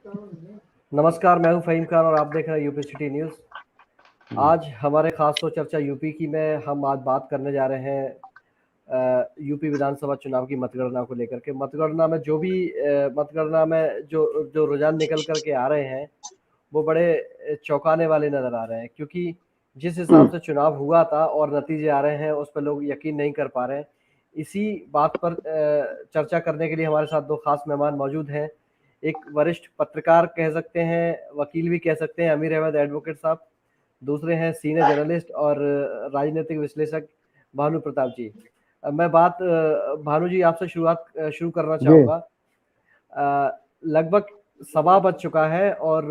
नमस्कार, मैं हूं फहीम खान और आप देख रहे हैं यूपी सिटी न्यूज़। आज हमारे खास तो चर्चा यूपी की में हम आज बात करने जा रहे हैं यूपी विधानसभा चुनाव की मतगणना को लेकर के। मतगणना में जो भी मतगणना में जो जो रुझान निकल कर के आ रहे हैं वो बड़े चौंकाने वाले नज़र आ रहे हैं, क्योंकि जिस हिसाब से चुनाव हुआ था और नतीजे आ रहे हैं उस पर लोग यकीन नहीं कर पा रहे हैं। इसी बात पर चर्चा करने के लिए हमारे साथ दो खास मेहमान मौजूद हैं। एक वरिष्ठ पत्रकार कह सकते हैं, वकील भी कह सकते हैं, अमीर अहमद एडवोकेट साहब। दूसरे हैं सीनियर जर्नलिस्ट और राजनीतिक विश्लेषक भानु प्रताप जी। मैं बात भानु जी आपसे शुरू करना जी। चाहूँगा। लगभग सवा बज चुका है और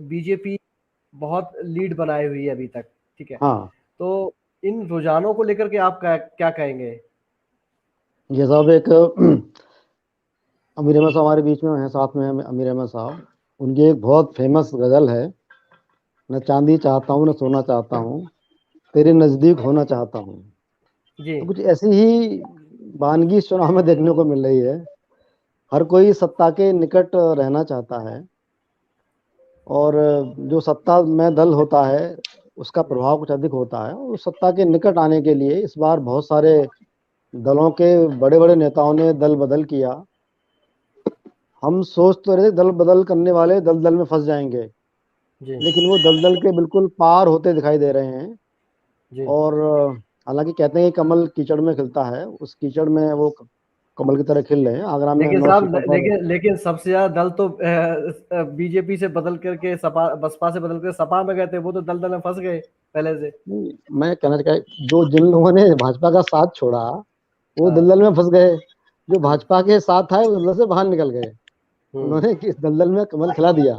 बीजेपी बहुत लीड बनाई हुई है अभी तक, ठीक है। हाँ, तो इन रुझानों को लेकर के आप क्या कहेंगे? ये साहब एक अमीर अहमद साहब हमारे बीच में हैं, साथ में हैं अमीर अहमद साहब। उनकी एक बहुत फेमस गजल है, न चांदी चाहता हूँ न सोना चाहता हूँ, तेरे नज़दीक होना चाहता हूँ। जी तो कुछ ऐसी ही वानगी इस चुनाव में देखने को मिल रही है। हर कोई सत्ता के निकट रहना चाहता है और जो सत्ता में दल होता है उसका प्रभाव कुछ अधिक होता है, और उस सत्ता के निकट आने के लिए इस बार बहुत सारे दलों के बड़े बड़े नेताओं ने दल बदल किया। हम सोच तो रहे थे दल बदल करने वाले दलदल में फंस जाएंगे, जी लेकिन वो दलदल के बिल्कुल पार होते दिखाई दे रहे हैं। जी। और हालांकि कहते हैं कि कमल कीचड़ में खिलता है, उस कीचड़ में वो कमल की तरह खिल रहे हैं। आगरा में लेकिन 9 साहब, सीटों पर। लेकिन सबसे ज्यादा दल तो बीजेपी से बदल करके सपा, बसपा से बदल कर सपा में गए थे। वो तो दलदल में फंस गए पहले से। नहीं, मैं कहना चाह जो जिन लोगों ने भाजपा का साथ छोड़ा वो हाँ। दलदल में फंस गए, जो हम्म, भाजपा के साथ आए वो दलदल से बाहर निकल गए। हम्म, उन्होंने इस दलदल में कमल खिला दिया।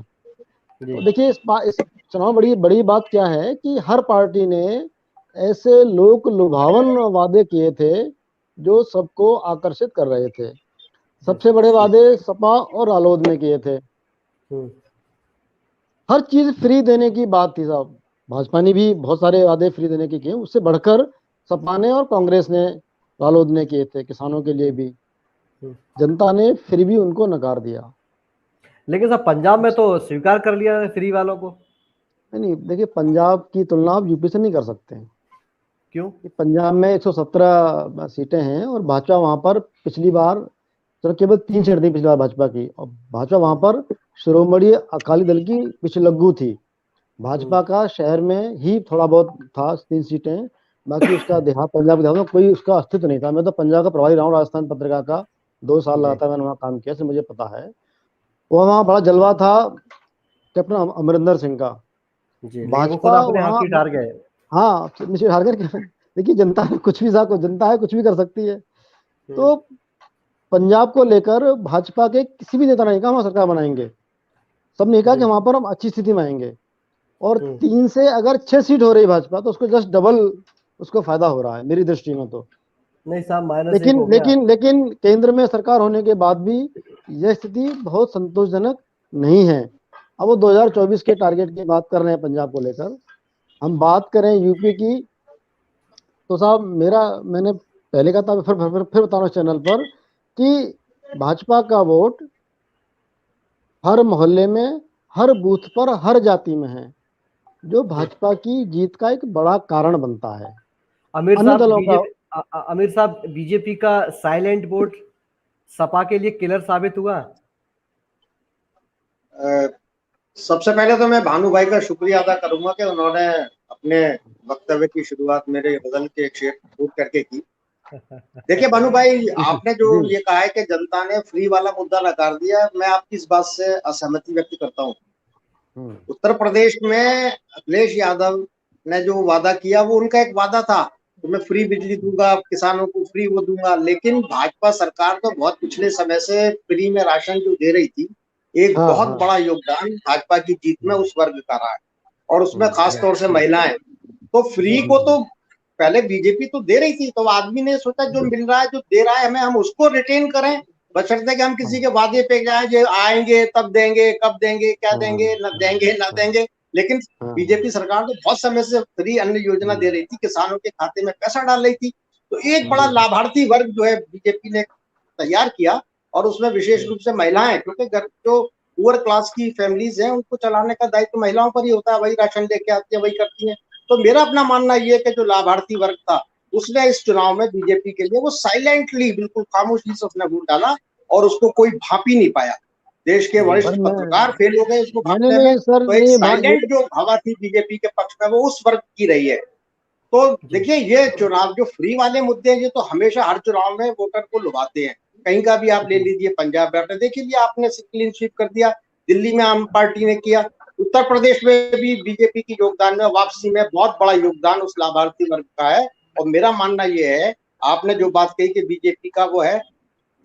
जी तो देखिए इस चुनाव बड़ी बड़ी बात क्या है कि हर पार्टी ने ऐसे लोक लुभावन वादे किए थे जो सबको आकर्षित कर रहे थे। जी। सबसे बड़े वादे सपा और रालोद ने किए थे। हम्म, हर चीज फ्री देने की बात थी साहब। भाजपा ने भी बहुत सारे वादे फ्री देने के किए, उससे बढ़कर सपा ने और कांग्रेस ने, रालोद ने किए थे किसानों के लिए भी। हम्म। जनता ने फिर भी उनको नकार दिया। लेकिन साहब पंजाब में तो स्वीकार कर लिया फ्री वालों को। नहीं, देखिए पंजाब की तुलना आप यूपी से नहीं कर सकते हैं। क्यों? कि पंजाब में 117 सीटें हैं और भाजपा वहां पर पिछली बार, चलो केवल 3 सीटें थी पिछली बार भाजपा की, और भाजपा वहां पर शिरोमणि अकाली दल की पिछलग्गू थी। हम्म, भाजपा का शहर में ही थोड़ा बहुत था, 3 सीटें। बाकी उसका देहात, पंजाब के देहात में कोई उसका अस्तित्व नहीं था। मैं तो पंजाब का प्रभारी रहा हूँ, राजस्थान पत्रिका का 2 साल जी लगातार मैंने वहाँ काम किया, इसलिए मुझे पता है। वो वहाँ बड़ा जलवा था कैप्टन अमरिंदर सिंह का। जी। लेकिन वो खुद भाजपा अपने हाथ वहाँ, ही हार गए। हाँ निश्चित हार गए। देखिए जनता ने कुछ भी जनता है, कुछ भी कर सकती है। हम्म, तो पंजाब को लेकर भाजपा के किसी भी नेता ने कहा हम सरकार बनाएंगे। सबने कहा कि जी। वहां पर हम अच्छी स्थिति में आएंगे। और हम्म। 3 से अगर 6 सीट हो रही भाजपा तो उसको जस्ट डबल उसको फायदा हो रहा है मेरी दृष्टि में तो। नहीं साहब, -1 लेकिन हो गया। लेकिन लेकिन केंद्र में सरकार होने के बाद भी यह स्थिति बहुत संतोषजनक नहीं है। अब वो 2024 के टारगेट की बात कर रहे हैं पंजाब को लेकर। हम बात करें यूपी की, तो साहब मैंने पहले कहा था, फिर बता रहा हूँ चैनल पर, कि भाजपा का वोट हर मोहल्ले में, हर बूथ पर, हर जाति में है, जो जी। भाजपा की जीत का एक बड़ा कारण बनता है। आमिर अन्य साहब दलों का, बीजेपी आमिर साहब बीजेपी का साइलेंट वोट सपा के लिए किलर साबित हुआ। सबसे पहले तो मैं भानु भाई का शुक्रिया अदा करूंगा कि उन्होंने अपने वक्तव्य की शुरुआत मेरे गजल के एक शेर फूट करके की। देखिए भानु भाई, आपने जो जी ये कहा है कि जनता ने फ्री वाला मुद्दा नकार दिया, मैं आपकी इस बात से असहमति व्यक्त करता हूँ। उत्तर प्रदेश में अखिलेश यादव ने जो वादा किया वो उनका एक वादा था, तो मैं फ्री बिजली दूंगा, किसानों को फ्री वो दूंगा। लेकिन भाजपा सरकार तो बहुत पिछले समय से फ्री में राशन जो दे रही थी, एक हाँ बहुत हाँ। बड़ा योगदान भाजपा की जीत में उस वर्ग का रहा है, और उसमें खास जी तौर से महिलाएं। तो फ्री जी को तो पहले बीजेपी तो दे रही थी, तो आदमी ने सोचा जो मिल रहा है, जो दे रहा है हमें, हम उसको रिटेन करें, बशर्ते कि हम किसी के वादे पे जाए जो आएंगे तब देंगे, कब देंगे, क्या देंगे, न देंगे न देंगे। लेकिन बीजेपी सरकार तो बहुत समय से फ्री अन्न योजना दे रही थी, किसानों के खाते में पैसा डाल रही थी। तो एक बड़ा लाभार्थी वर्ग जो है बीजेपी ने तैयार किया, और उसमें विशेष रूप से महिलाएं, क्योंकि जो पुअर क्लास की फैमिलीज हैं, उनको चलाने का दायित्व महिलाओं पर ही होता है, वही राशन लेके आती है, वही करती है। तो मेरा अपना मानना ये है कि जो लाभार्थी वर्ग था उसने इस चुनाव में बीजेपी के लिए वो साइलेंटली बिल्कुल खामोशी से उसने वोट डाला और उसको कोई भाप ही नहीं पाया। देश के जी। वरिष्ठ पर मैं पत्रकार फेल हो गए इसको नहीं भापने में। नहीं सर, तो एक नहीं साइलेंट जो हवा थी बीजेपी के पक्ष में वो उस वर्ग की रही है। तो जी। देखिए ये चुनाव जो फ्री वाले मुद्दे हैं ये तो हमेशा हर चुनाव में वोटर को लुभाते हैं। कहीं का भी आप ले लीजिए, पंजाब बैठे देखिए लिया आपने, क्लीन स्वीप कर दिया, दिल्ली में आम पार्टी ने किया, उत्तर प्रदेश में भी बीजेपी की योगदान में वापसी में बहुत बड़ा योगदान उस लाभार्थी वर्ग का है। और मेरा मानना ये है, आपने जो बात कही कि बीजेपी का वो है,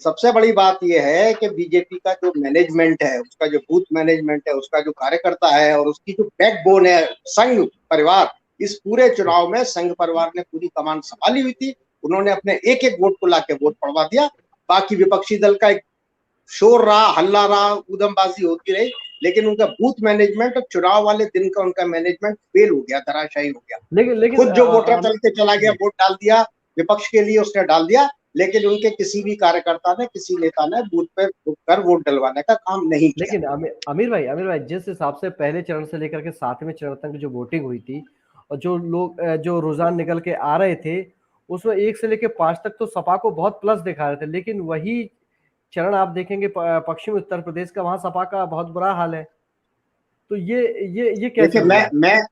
सबसे बड़ी बात यह है कि बीजेपी का जो मैनेजमेंट है, उसका जो बूथ मैनेजमेंट है, उसका जो कार्यकर्ता है और उसकी जो बैकबोन है संघ परिवार, इस पूरे चुनाव में संघ परिवार ने पूरी कमान संभाली हुई थी। उन्होंने अपने एक एक वोट को लाके वोट पड़वा दिया। बाकी विपक्षी दल का एक शोर रहा, हल्ला रहा, ऊधमबाजी होती रही, लेकिन उनका बूथ मैनेजमेंट और चुनाव वाले दिन का उनका मैनेजमेंट फेल हो गया, धराशायी हो गया। लेकिन खुद जो वोटर चल के चला गया, जी। वोट डाल दिया, विपक्ष के लिए उसने डाल दिया, लेकिन उनके किसी भी कार्यकर्ता ने, किसी नेता ने बूथ पे रुककर वोट डलवाने का काम नहीं किया। लेकिन आमिर भाई जिस हिसाब से पहले चरण से लेकर के 7वें चरण तक जो वोटिंग हुई थी और जो लोग जो रुझान निकल के आ रहे थे उसमें 1 से लेकर 5 तक तो सपा को बहुत प्लस दिखा रहे थे, लेकिन वही चरण आप देखेंगे पश्चिमी उत्तर प्रदेश का, वहां सपा का बहुत बुरा हाल है। तो ये कैसे देखिए हो गया?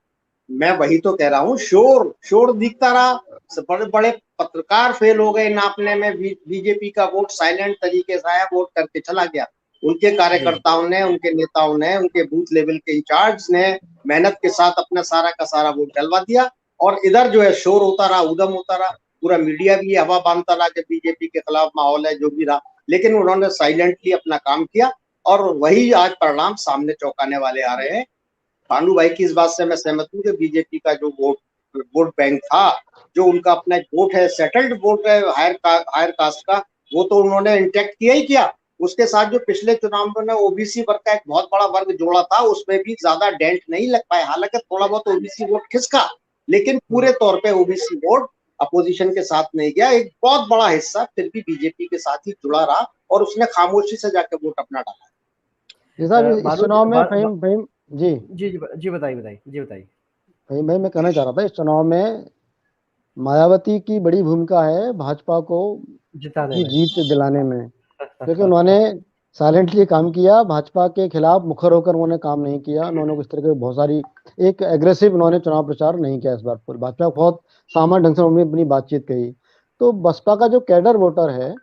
मैं वही तो कह रहा हूँ, शोर शोर दिखता रहा, बड़े बड़े पत्रकार फेल हो गए नापने में, बीजेपी का वोट साइलेंट तरीके से आया, वोट करके चला गया। उनके कार्यकर्ताओं ने, उनके नेताओं ने, उनके बूथ लेवल के इंचार्ज ने मेहनत के साथ अपना सारा का सारा वोट डलवा दिया। और इधर जो है शोर होता रहा, उधम होता रहा, पूरा मीडिया भी हवा बांधता रहा कि बीजेपी के खिलाफ माहौल है, जो भी रहा, लेकिन उन्होंने साइलेंटली अपना काम किया और वही आज परिणाम सामने चौंकाने वाले आ रहे हैं। भानु भाई की इस बात से मैं सहमत हूँ कि बीजेपी का जो वोट बैंक था, जो उनका अपना वोट है, सेटल्ड वोट है हायर कास्ट का, वो तो उन्होंने इंटेक्ट किया ही किया। उसके साथ जो पिछले चुनाव में ओबीसी वर्ग का एक बहुत बड़ा वर्ग जोड़ा था, उसमें भी ज्यादा डेंट नहीं लग पाया, हालांकि थोड़ा बहुत ओबीसी वोट खिसका, लेकिन पूरे तौर पे ओबीसी वोट अपोजिशन के साथ नहीं गया। एक बहुत बड़ा हिस्सा फिर भी बीजेपी के साथ ही जुड़ा रहा और उसने खामोशी से जाके वोट अपना डाला। इस चुनाव में फहीम फहीम जी जी बताइए। फहीम भाई, मैं कहना चाह रहा था, इस चुनाव में मायावती की बड़ी भूमिका है भाजपा को जिताने की में। जीत दिलाने में, क्योंकि उन्होंने साइलेंटली काम किया, भाजपा के खिलाफ मुखर होकर उन्होंने काम नहीं किया। उन्होंने कुछ तरह के बहुत सारी एक एग्रेसिव उन्होंने चुनाव प्रचार नहीं किया इस बार। पूरी भाजपा बहुत सामान्य ढंग से उन्होंने अपनी बातचीत कही। तो बसपा का जो कैडर वोटर है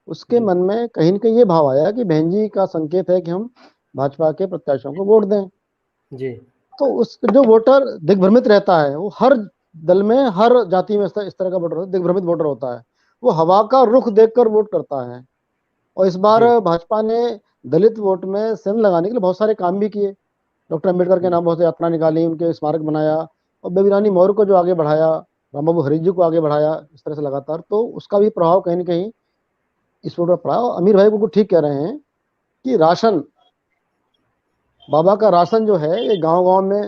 उसके मन में कहीं न कहीं ये भाव आया कि बहन जी का संकेत है कि हम भाजपा के प्रत्याशियों को वोट दें। जी। तो उस जो वोटर दिग्भ्रमित रहता है, वो हर दल में, हर जाति में इस तरह का वोटर दिग्भ्रमित वोटर होता है, वो हवा का रुख देखकर वोट करता है। और इस बार भाजपा ने दलित वोट में सेंध लगाने के लिए बहुत सारे काम भी किए। डॉक्टर अम्बेडकर के नाम बहुत सी यात्रा निकाली, उनके स्मारक बनाया और बेबी रानी मौर्य को जो आगे बढ़ाया, राम बाबू हरि जी को आगे बढ़ाया, इस तरह से लगातार। तो उसका भी प्रभाव कहीं ना कहीं इस वोट पर पड़ा। और अमीर भाई बिल्कुल ठीक कह रहे हैं कि राशन, बाबा का राशन जो है, ये गांव गांव में,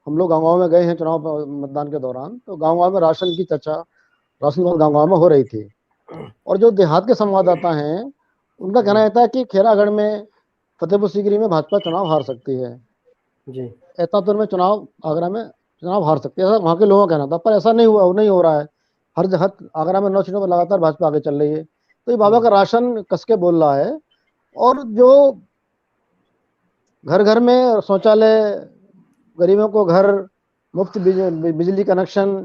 हम लोग गांव गांव में गए हैं चुनाव मतदान के दौरान, तो गांव गांव में राशन की चर्चा, राशन गांव गांव में हो रही थी। और जो देहात के संवाददाता हैं उनका कहना रहता है कि खेरागढ़ में, फतेहपुर सीकरी में भाजपा चुनाव हार सकती है, जी। ऐतापुर में चुनाव, आगरा में चुनाव हार सकती है, ऐसा वहाँ के लोगों का कहना था। पर ऐसा नहीं हुआ, नहीं हो रहा है। हर जगह आगरा में 9 सीटों पर लगातार भाजपा आगे चल रही है। तो ये बाबा का राशन कसके बोल रहा है। और जो घर घर में शौचालय, गरीबों को घर, मुफ्त बिजली कनेक्शन।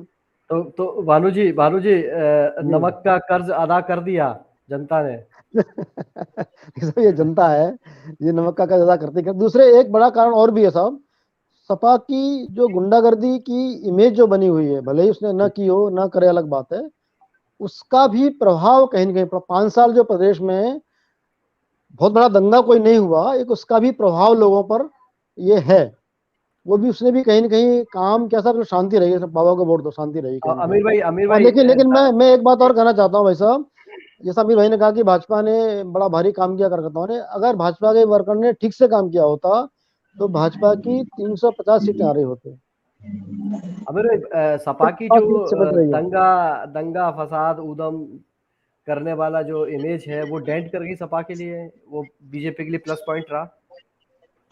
तो भानु जी नमक का कर्ज अदा कर दिया जनता ने। ये जनता है, ये नमक का कर्ज अदा करती है। दूसरे एक बड़ा कारण और भी है साहब, सपा की जो गुंडागर्दी की इमेज जो बनी हुई है, भले ही उसने न की हो, न करे, अलग बात है, उसका भी प्रभाव कहीं न कहीं 5 साल जो प्रदेश में बहुत बड़ा दंगा कोई नहीं हुआ, एक उसका भी प्रभाव लोगों पर ये है। वो भी उसने भी कहीं ना कहीं काम कैसा, तो शांति रही है, बाबा को वोट दो, शांति रही कहीं अमीर और भाई लेकिन मैं एक बात और कहना चाहता हूँ भाई साहब, जैसा अमीर भाई ने कहा कि भाजपा ने बड़ा भारी काम किया कार्यकर्ताओं ने, अगर भाजपा के वर्कर ने ठीक से काम किया होता तो भाजपा की 350 सीटें आ रही होती। अमीर भाई सपा की जो दंगा फसाद उदम करने वाला जो इमेज है वो डेंट कर गई सपा के लिए, वो बीजेपी के लिए प्लस पॉइंट रहा।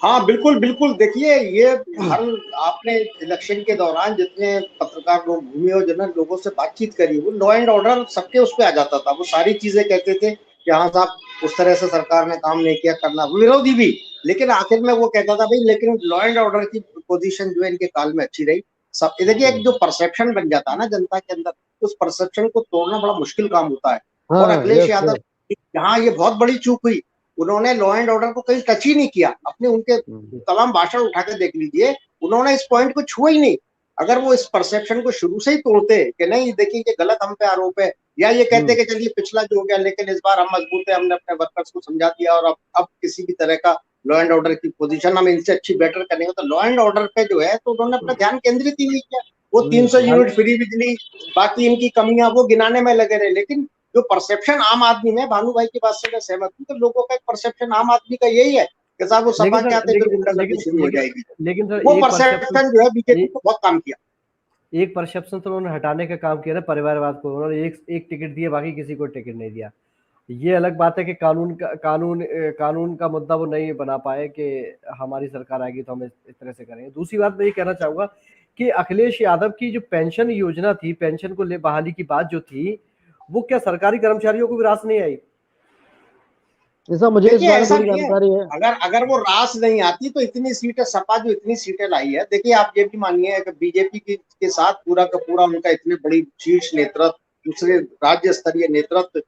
हाँ बिल्कुल बिल्कुल, देखिए ये हर आपने इलेक्शन के दौरान जितने पत्रकार लोग घूमे और जितने लोगों से बातचीत करी, वो लॉ एंड ऑर्डर सबके उस पे आ जाता था। वो सारी चीजें कहते थे कि हाँ साहब उस तरह से सरकार ने काम नहीं किया, करना विरोधी भी, लेकिन आखिर में वो कहता था भाई लेकिन लॉ एंड ऑर्डर की पोजीशन जो है इनके काल में अच्छी रही। सब देखिए एक जो परसेप्शन बन जाता है ना जनता के अंदर, उस परसेप्शन को तोड़ना बड़ा मुश्किल काम होता है। और हाँ, अखिलेश यस यादव, यस। यहाँ ये बहुत बड़ी चूक हुई, उन्होंने लॉ एंड ऑर्डर को कहीं टच ही नहीं किया। अपने उनके तमाम भाषण उठा के देख लीजिए, उन्होंने इस पॉइंट को छुआ ही नहीं। अगर वो इस परसेप्शन को शुरू से ही तोड़ते कि नहीं देखिए ये गलत हम पे आरोप है, या ये कहते कि चलिए पिछला जो हो गया लेकिन इस बार हम मजबूत है, हमने अपने वर्कर्स को समझा दिया और अब किसी भी तरह का लॉ एंड ऑर्डर की पोजीशन हम इनसे अच्छी बेटर करेंगे, तो लॉ एंड ऑर्डर पे जो है तो उन्होंने अपना ध्यान केंद्रित ही नहीं किया। वो 300 यूनिट फ्री बिजली, बाकी इनकी कमियां वो गिनाने में लगे रहे। लेकिन जो परसेप्शन आम आदमी में, भानु भाई की बात से मैं सहमत हूँ, तो लोगों का एक परसेप्शन आम आदमी का यही है कि साहब वो सपा लेकिन के सर आते फिर गुंडागर्दी लेकिन शुरू हो लेकिन जाएगी। लेकिन सर वो एक परसेप्शन, परसेप्शन जो है बीजेपी को बहुत काम किया। एक परसेप्शन तो उन्होंने हटाने का काम किया ना, परिवारवाद को। उन्होंने एक टिकट दिया, बाकी किसी को टिकट नहीं दिया। ये अलग बात है कि कानून का मुद्दा वो नहीं बना पाए कि हमारी सरकार आएगी तो हम इस तरह से करेंगे। दूसरी बात मैं ये कहना चाहूंगा कि अखिलेश यादव की जो पेंशन योजना थी, पेंशन को ले बहाली की बात जो थी, वो क्या सरकारी कर्मचारियों को भी रास नहीं आई? ऐसा मुझे इस देखिए बारे में ऐसा थोड़ी नहीं है, जानकारी है। अगर अगर वो रास नहीं आती तो इतनी सीटें, सपा जो इतनी सीटें लाई है, देखिए आप ये भी मानिए कि बीजेपी के साथ पूरा का पूरा उनका इतनी बड़ी शीर्ष नेतृत्व, दूसरे राज्य स्तरीय नेतृत्व,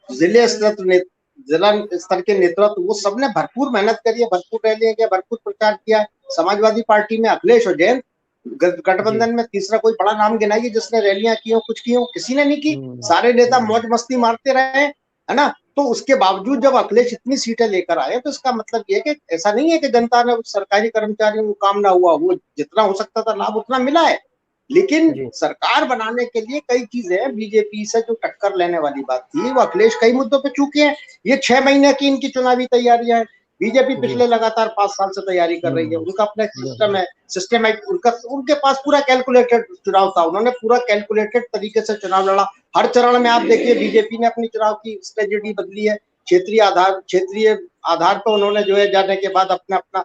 जिले स्तर जिला स्तर के नेतृत्व, वो सबने भरपूर मेहनत करी है, भरपूर रैलियां किया, भरपूर प्रचार किया। समाजवादी पार्टी में अखिलेश और जयंत, जी गठबंधन में तीसरा कोई बड़ा नाम गिनाइए जिसने रैलियां की हो, कुछ की हो, किसी ने नहीं की। सारे नेता मौज मस्ती मारते रहे, है ना। तो उसके बावजूद जब अखिलेश इतनी सीटें लेकर आए, तो इसका मतलब ये कि ऐसा नहीं है कि जनता ने सरकारी कर्मचारियों को काम ना हुआ, वो जितना हो सकता था लाभ उतना मिला है। लेकिन जी सरकार बनाने के लिए कई चीजें, बीजेपी से जो टक्कर लेने वाली बात थी, वो अखिलेश कई मुद्दों पे चूके हैं। ये 6 महीने की इनकी चुनावी तैयारियां है। बीजेपी जी पिछले लगातार 5 साल से तैयारी कर रही है, उनका अपना सिस्टम बिल्कुल। है, सिस्टमेटिक, उनका उनके पास पूरा कैलकुलेटेड चुनाव था, उन्होंने पूरा कैलकुलेटेड तरीके से चुनाव लड़ा। हर चरण में आप देखिए बीजेपी ने अपनी चुनाव की स्ट्रेटेजी बदली है, क्षेत्रीय आधार पर उन्होंने जो है जाने के बाद अपना अपना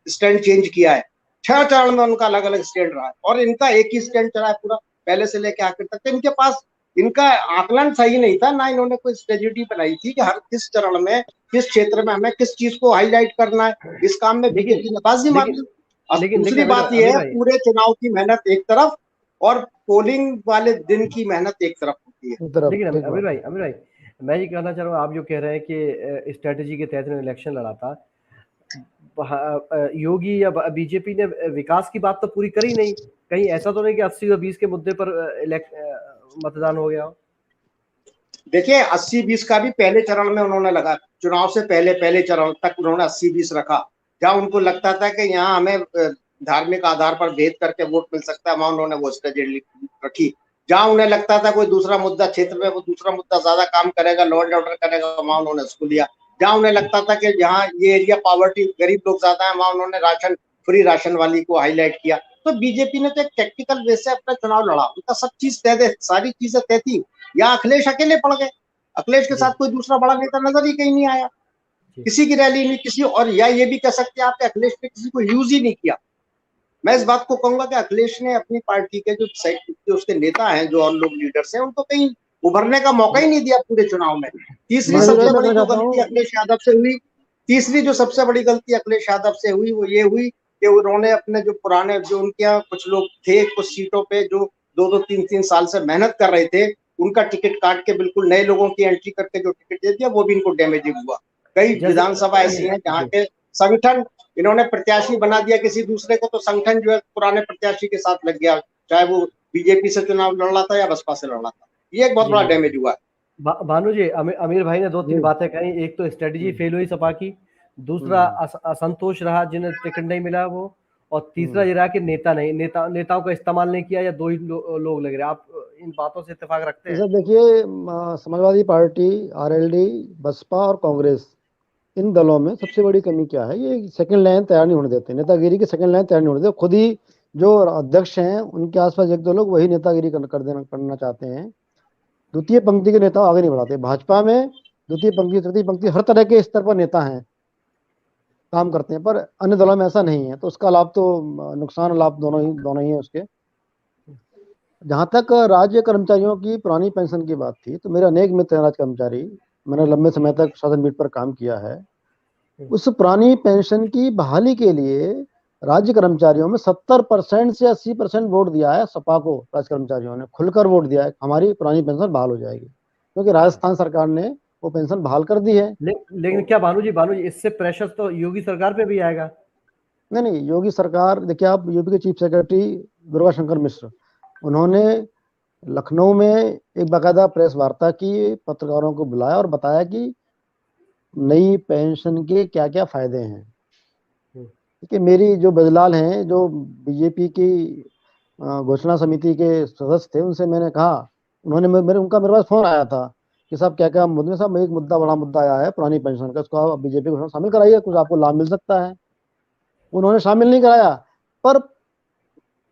स्टैंड चेंज किया है। 6 चरण में उनका अलग अलग स्टैंड रहा है, और इनका एक ही स्टैंड चला है पूरा, पहले से लेकर आखिर तक। इनके पास इनका आकलन सही नहीं था, ना इन्होंने कोई स्ट्रेटेजी बनाई थी कि हर किस चरण में किस क्षेत्र में हमें किस चीज को हाईलाइट करना है। इस काम में लेकिन बीजेपी ने बाजी मार लेकिन दी। और लेकिन लेकिन दूसरी अमीर बात यह अमीर है, भाई, पूरे चुनाव की मेहनत एक तरफ और पोलिंग वाले दिन की मेहनत एक तरफ होती है। एक तरफ लेकिन ठीक अमीर बात भाई, है। मैं ये कहना चाह रहा हूँ, आप जो कह रहे हैं कि स्ट्रेटेजी के तहत इलेक्शन लड़ा था, योगी या बीजेपी ने विकास की बात तो पूरी करी नहीं। कहीं ऐसा तो नहीं कि 80 और 20 के मुद्दे पर मतदान हो गया हो? देखिए 80-20 का भी पहले चरण में उन्होंने लगा, चुनाव से पहले पहले चरण तक उन्होंने 80-20 रखा। जहां उनको लगता था कि यहाँ हमें धार्मिक आधार पर भेद करके वोट मिल सकता है, वहां उन्होंने वो स्ट्रेटेजी रखी। जहां उन्हें लगता था कोई दूसरा मुद्दा क्षेत्र में, वो दूसरा मुद्दा ज्यादा काम करेगा, लॉ एंड ऑर्डर करेगा, वहां उन्होंने उसको लिया। जहां उन्हें लगता था कि जहाँ ये एरिया पावर्टी, गरीब लोग ज्यादा है, वहां उन्होंने राशन, फ्री राशन वाली को हाईलाइट किया। तो बीजेपी ने तो एक टेक्टिकल वे से अपना चुनाव लड़ा, उनका सब चीज तय, सारी चीजें तय थी। या अखिलेश अकेले पड़ गए, अखिलेश के जी साथ कोई दूसरा बड़ा नेता नजर ही कहीं नहीं आया, जी किसी की रैली नहीं, किसी, और या ये भी कह सकते हैं आप अखिलेश ने किसी को यूज ही नहीं किया। मैं इस बात को कहूंगा कि अखिलेश ने अपनी पार्टी के जो उसके नेता हैं, जो और लोग लीडर्स हैं, उनको कहीं उभरने का मौका ही नहीं दिया पूरे चुनाव में। तीसरी महावीर भाई सबसे मैं बड़ी कहना जो चाहता गलती हूँ। अखिलेश यादव से हुई, तीसरी जो सबसे बड़ी गलती अखिलेश यादव से हुई, वो ये हुई कि उन्होंने अपने जो पुराने, जो उनके यहाँ कुछ लोग थे कुछ सीटों पे जो 2-2 3-3 साल से मेहनत कर रहे थे, उनका टिकट काट के बिल्कुल नए लोगों की एंट्री करके जो टिकट दे दिया, वो भी इनको डैमेजिंग हुआ। कई जैसे विधानसभा ऐसी हैं जहाँ जी के संगठन, इन्होंने प्रत्याशी बना दिया किसी दूसरे को, तो संगठन जो है पुराने प्रत्याशी के साथ लग गया, चाहे वो बीजेपी से चुनाव लड़ रहा था या बसपा से लड़ रहा था। ये एक बहुत जी बड़ा जी डैमेज हुआ है। भानु जी, अमीर भाई ने दो तीन जी। बातें कही। एक तो स्ट्रेटजी हम्म, फेल हुई सपा की, दूसरा हम्म, असंतोष रहा जिन्हें टिकट नहीं मिला वो, और तीसरा हम्म। ये रहा कि नेताओं का इस्तेमाल नहीं किया, या दो ही लोग लग रहे। आप इन बातों से इत्तेफाक रखते ये हैं? सब देखिए, समाजवादी पार्टी, आरएलडी, बसपा और कांग्रेस, इन दलों में सबसे बड़ी कमी क्या है, ये सेकंड लाइन तैयार नहीं होने देते, नेतागिरी की सेकंड लाइन तैयार नहीं होने देते। खुद ही जो अध्यक्ष हैं उनके आसपास एक दो लोग वही नेतागिरी करना चाहते हैं। द्वितीय पंक्ति के नेता आगे नहीं बढ़ाते। भाजपा में द्वितीय पंक्ति, तृतीय पंक्ति, हर तरह के स्तर पर नेता हैं। काम करते हैं, पर अन्य दलों में ऐसा नहीं है, तो उसका लाभ तो नुकसान और लाभ दोनों ही है उसके। जहां तक राज्य कर्मचारियों की पुरानी पेंशन की बात थी, तो मेरे अनेक मित्र हैं राज्य कर्मचारी, मैंने लंबे समय तक शासन मीट पर काम किया है। उस पुरानी पेंशन की बहाली के लिए राज्य कर्मचारियों में 70% से 80% वोट दिया है सपा को। राज्य कर्मचारियों ने खुलकर वोट दिया है हमारी पुरानी पेंशन बहाल हो जाएगी, क्योंकि राजस्थान सरकार ने वो पेंशन बहाल कर दी है। लेकिन क्या भानु जी इससे प्रेशर तो योगी सरकार पे भी आएगा? नहीं, योगी सरकार, देखिए आप यूपी के चीफ सेक्रेटरी दुर्गा शंकर मिश्र, उन्होंने लखनऊ में एक बाकायदा प्रेस वार्ता की, पत्रकारों को बुलाया और बताया कि नई पेंशन के क्या क्या फायदे हैं। ठीक है, मेरी जो बजलाल हैं, जो बीजेपी की घोषणा समिति के सदस्य थे, उनसे मैंने कहा, उन्होंने उनका मेरे पास फोन आया था कि साहब क्या क्या मुद्दे, साहब एक बड़ा मुद्दा आया है पुरानी पेंशन का, उसको आप बीजेपी को शामिल कराइए, कुछ आपको लाभ मिल सकता है। उन्होंने शामिल नहीं कराया, पर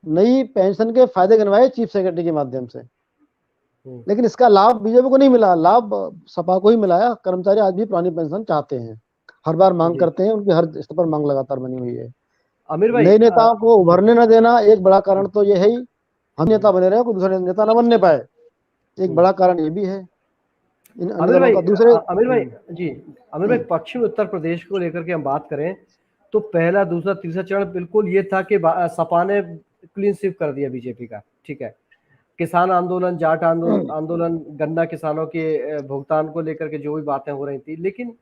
नई पेंशन के फायदे गिनवाए चीफ सेक्रेटरी के माध्यम से, लेकिन इसका लाभ बीजेपी को नहीं मिला, लाभ सपा को ही मिला है। कर्मचारी आज भी पुरानी पेंशन चाहते हैं, हर बार मांग करते हैं, उनकी हर स्तर पर मांग लगातार बनी हुई है। आमिर भाई, नए नेताओं को उभरने न देना एक बड़ा कारण तो ये है ही, हम नेता बने रहे, कोई दूसरे नेता न बनने पाए, एक बड़ा कारण ये भी है इन अन्य दलों का। दूसरे आमिर भाई पश्चिम उत्तर प्रदेश को लेकर के हम बात करें तो पहला दूसरा तीसरा चरण बिल्कुल ये था कि सपा ने क्लीन स्वीप कर दिया बीजेपी का। ठीक है, किसान आंदोलन, जाट आंदोलन, गन्ना किसानों के भुगतान को लेकर के जो भी बातें हो रही थी, लेकिन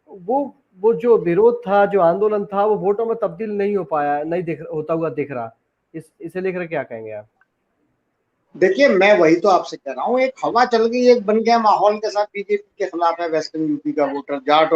वो जो विरोध था, जो आंदोलन था, वो वोटों में तब्दील नहीं हो पाया, नहीं होता हुआ दिख रहा। इसे लेकर क्या कहेंगे आप? देखिए, मैं वही तो आपसे कह रहा हूँ, एक हवा चल गई, एक बन गया माहौल के साथ बीजेपी के खिलाफ है वेस्टर्न यूपी का वोटर, जाट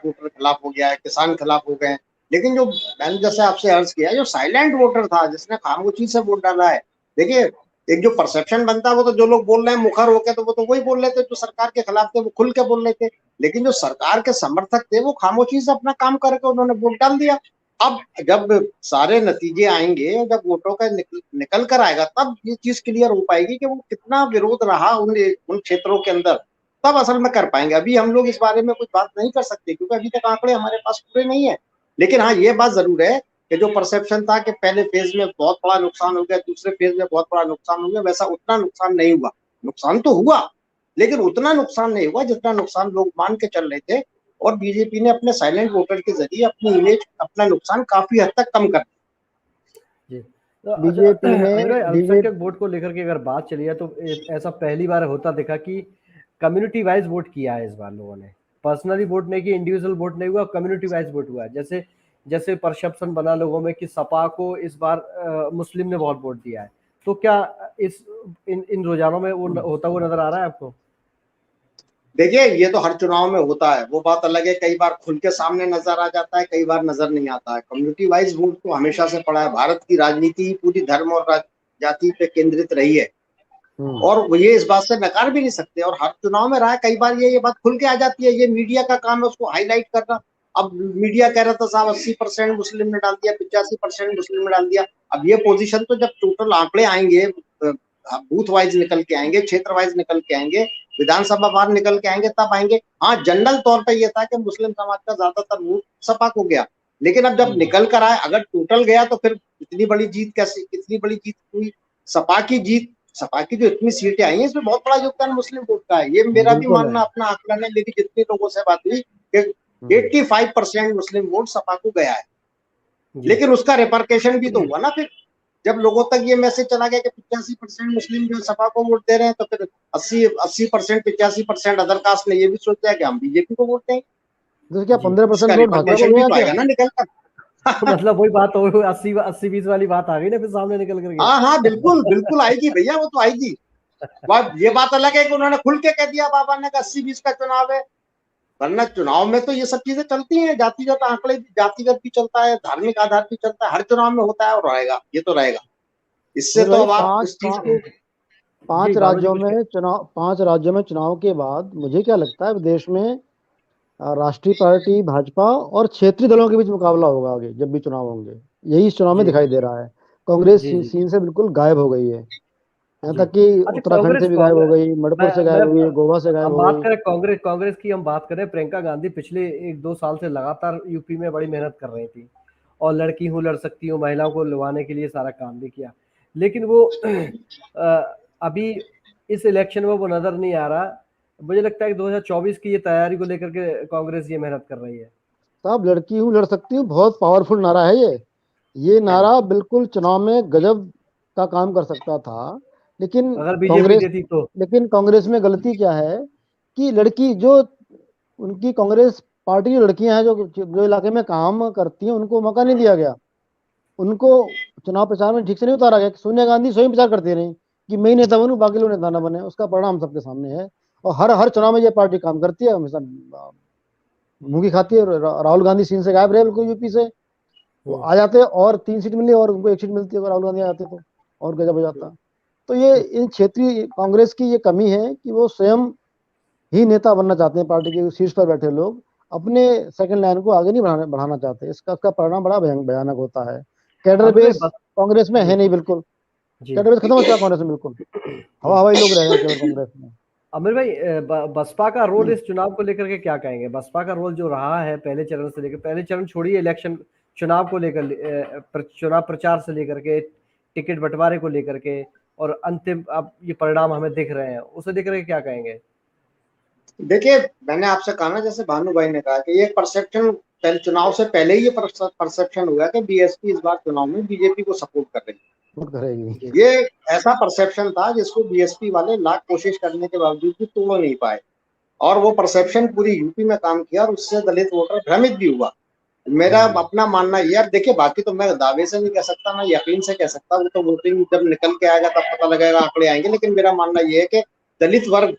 वोटर खिलाफ हो गया है, किसान खिलाफ हो गए। लेकिन जो मैंने जैसे आपसे अर्ज किया, जो साइलेंट वोटर था, जिसने खामोशी से वोट डाला है, देखिए एक जो परसेप्शन बनता है, वो तो जो लोग बोल रहे हैं मुखर होकर, तो वो तो वही बोल रहे थे, जो सरकार के खिलाफ थे वो खुल के बोल रहे थे। लेकिन जो सरकार के समर्थक थे, वो खामोशी से अपना काम करके उन्होंने वोट डाल दिया। अब जब सारे नतीजे आएंगे, जब वोटों का निकल कर आएगा, तब ये चीज क्लियर हो पाएगी कि वो कितना विरोध रहा उन क्षेत्रों के अंदर, तब असल में कर पाएंगे। अभी हम लोग इस बारे में कुछ बात नहीं कर सकते, क्योंकि अभी तक आंकड़े हमारे पास पूरे नहीं है। लेकिन हाँ, ये बात जरूर है कि जो परसेप्शन था कि पहले फेज में बहुत बड़ा नुकसान हो गया, दूसरे फेज में बहुत बड़ा नुकसान हो गया, वैसा उतना नुकसान नहीं हुआ। नुकसान तो हुआ, लेकिन उतना नुकसान नहीं हुआ जितना नुकसान लोग मान के चल रहे थे। और बीजेपी ने अपने साइलेंट वोटर के जरिए अपनी इमेज, अपना नुकसान काफी हद तक कम कर दिया। बीजेपी ने अल्पसंख्यक वोट को लेकर के अगर बात चली है, तो ऐसा पहली बार होता दिखा कि कम्युनिटी वाइज वोट किया है इस बार लोगों ने। पर्सनली वोट नहीं किया, इंडिविजुअल वोट नहीं हुआ, कम्युनिटी वाइज वोट हुआ है। जैसे परसेप्शन बना लोगों में कि सपा को इस बार मुस्लिम ने बहुत वोट दिया है, तो क्या इन रुझानों में वो होता हुआ नजर आ रहा है आपको? देखिए, ये तो हर चुनाव में होता है, वो बात अलग है, कई बार खुल के सामने नजर आ जाता है, कई बार नजर नहीं आता है। कम्युनिटी वाइज वोट तो हमेशा से पड़ा है, भारत की राजनीति पूरी धर्म और जाति पे केंद्रित रही है, और ये इस बात से नकार भी नहीं सकते, और हर चुनाव में रहा है। कई बार ये बात खुल के आ जाती है, ये मीडिया का काम है उसको हाईलाइट करना। अब मीडिया कह रहा था साहब 80% मुस्लिम ने डाल दिया, 85% मुस्लिम ने डाल दिया। अब ये पोजीशन तो जब टोटल आंकड़े आएंगे, बूथ वाइज निकल के आएंगे, क्षेत्र वाइज निकल के आएंगे, विधानसभा बार निकल के आएंगे, तब आएंगे। हाँ, जनरल तौर पर यह था कि मुस्लिम समाज का ज्यादातर वोट सपा को गया। लेकिन अब जब निकल कर आए, अगर टोटल गया, तो फिर इतनी बड़ी जीत कैसे, कितनी बड़ी जीत हुई? सपा की जीत, सपा की जो इतनी सीटें आई हैं, इसमें बहुत बड़ा योगदान मुस्लिम वोट का है। ये मेरा भी मानना, अपना आकलन है। मेरी जितनी लोगों से बात हुई कि 85% मुस्लिम वोट सपा को गया है। लेकिन उसका रिपरकेशन भी तो हुआ ना, फिर जब लोगों तक ये मैसेज चला गया कि 85% मुस्लिम जो सपा को वोट दे रहे हैं, तो फिर 80% 85% अदर कास्ट ने ये भी सोचा है कि हम बीजेपी को वोट देंगे। तो क्या 15% वोट भाजपा को गया क्या? ना निकल कर मतलब वही बात हो, 80-20 वाली बात आ गई ना फिर सामने निकल करके। हाँ, बिल्कुल बिल्कुल आएगी भैया, वो तो आएगी। ये बात अलग है कि उन्होंने खुल के कह दिया, बाबा ने, 80-20 का चुनाव है। वरना चुनाव में तो ये सब चीजें चलती हैं, जातिगत आंकड़े, जातिगत भी चलता है, धार्मिक आधार भी चलता है, हर चुनाव में होता है और रहेगा, ये तो रहेगा। इससे तो अब आप इस चीज को 5 राज्यों में चुनाव के बाद मुझे क्या लगता है, देश में राष्ट्रीय पार्टी भाजपा और क्षेत्रीय दलों के बीच मुकाबला होगा आगे जब भी चुनाव होंगे। यही इस चुनाव में दिखाई दे रहा है। कांग्रेस सीन से बिल्कुल गायब हो गई है। यहाँ जी। तक कि अच्छा, उत्तराखंड से भी गायब हो गई, मणिपुर से गायब हो गई, गोवा से गायब हम हो बात गई। करें कांग्रेस की, हम बात करें प्रियंका गांधी पिछले 1-2 साल से लगातार यूपी में बड़ी मेहनत कर रही थी, और लड़की हूँ लड़ सकती हूँ महिलाओं को लुभाने के लिए सारा काम भी किया, लेकिन वो अभी इस इलेक्शन में वो नजर नहीं आ रहा। मुझे लगता है कि 2024 की ये तैयारी को लेकर के कांग्रेस ये मेहनत कर रही है। साहब, लड़की हूँ लड़ सकती हूँ बहुत पावरफुल नारा है ये नारा बिल्कुल चुनाव में गजब का काम कर सकता था। लेकिन अगर बीजेपी कांग्रेस देती तो। लेकिन कांग्रेस में गलती क्या है कि लड़की जो उनकी कांग्रेस पार्टी की लड़कियां हैं जो जो इलाके में काम करती हैं उनको मौका नहीं दिया गया। उनको चुनाव प्रचार में ठीक से नहीं उतारा गया। सोनिया गांधी स्वयं प्रचार करती रही कि मैं ही नेता बनूं, बाकी लोग नेता ना बने। उसका परिणाम सबके सामने है। और हर हर चुनाव में ये पार्टी काम करती है, हमेशा मुंह खाती है। राहुल गांधी सीन से गायब रहे बिल्कुल यूपी से। वो आ जाते और 3 सीट मिली और उनको 1 सीट मिलती अगर राहुल गांधी आ जाते तो, और गजब हो जाता। तो ये इन क्षेत्रीय कांग्रेस की ये कमी है कि वो स्वयं ही नेता बनना चाहते हैं। पार्टी के शीर्ष पर बैठे लोग अपने सेकंड लाइन को आगे नहीं बढ़ाना चाहते। इसका परिणाम बड़ा भयानक होता है। कैडर अभी भाई बेस कांग्रेस में है जी नहीं बिल्कुल। जी। कैडर बेस खत्म हो चुका कांग्रेस में बिल्कुल। हवाई लोग रह गए केवल कांग्रेस में। अमीर भाई, बसपा का रोल इस चुनाव को लेकर के क्या कहेंगे? बसपा का रोल जो रहा है पहले चरण से लेकर, पहले चरण छोड़िए, इलेक्शन चुनाव को लेकर, चुनाव प्रचार से लेकर के टिकट बंटवारे को लेकर के, और अंतिम अब ये परिणाम हमें दिख रहे हैं, उसे लेकर के क्या कहेंगे? देखिए, मैंने आपसे कहा ना, जैसे भानु भाई ने कहा कि ये परसेप्शन पहले चुनाव से पहले ही ये परसेप्शन हुआ कि बीएसपी इस बार चुनाव में बीजेपी को सपोर्ट कर रही वोट करेगी। है। ये ऐसा परसेप्शन था जिसको बीएसपी वाले लाख कोशिश करने के बावजूद भी तोड़ नहीं पाए, और वो परसेप्शन पूरी यूपी में काम किया और उससे दलित वोटर भ्रमित भी हुआ। मेरा अपना मानना ये, यार देखिए, बाकी तो मैं दावे से नहीं कह सकता ना यकीन से कह सकता, वो तो वोटिंग जब निकल के आएगा तब पता लगेगा, आंकड़े आएंगे। लेकिन मेरा मानना ये है कि दलित वर्ग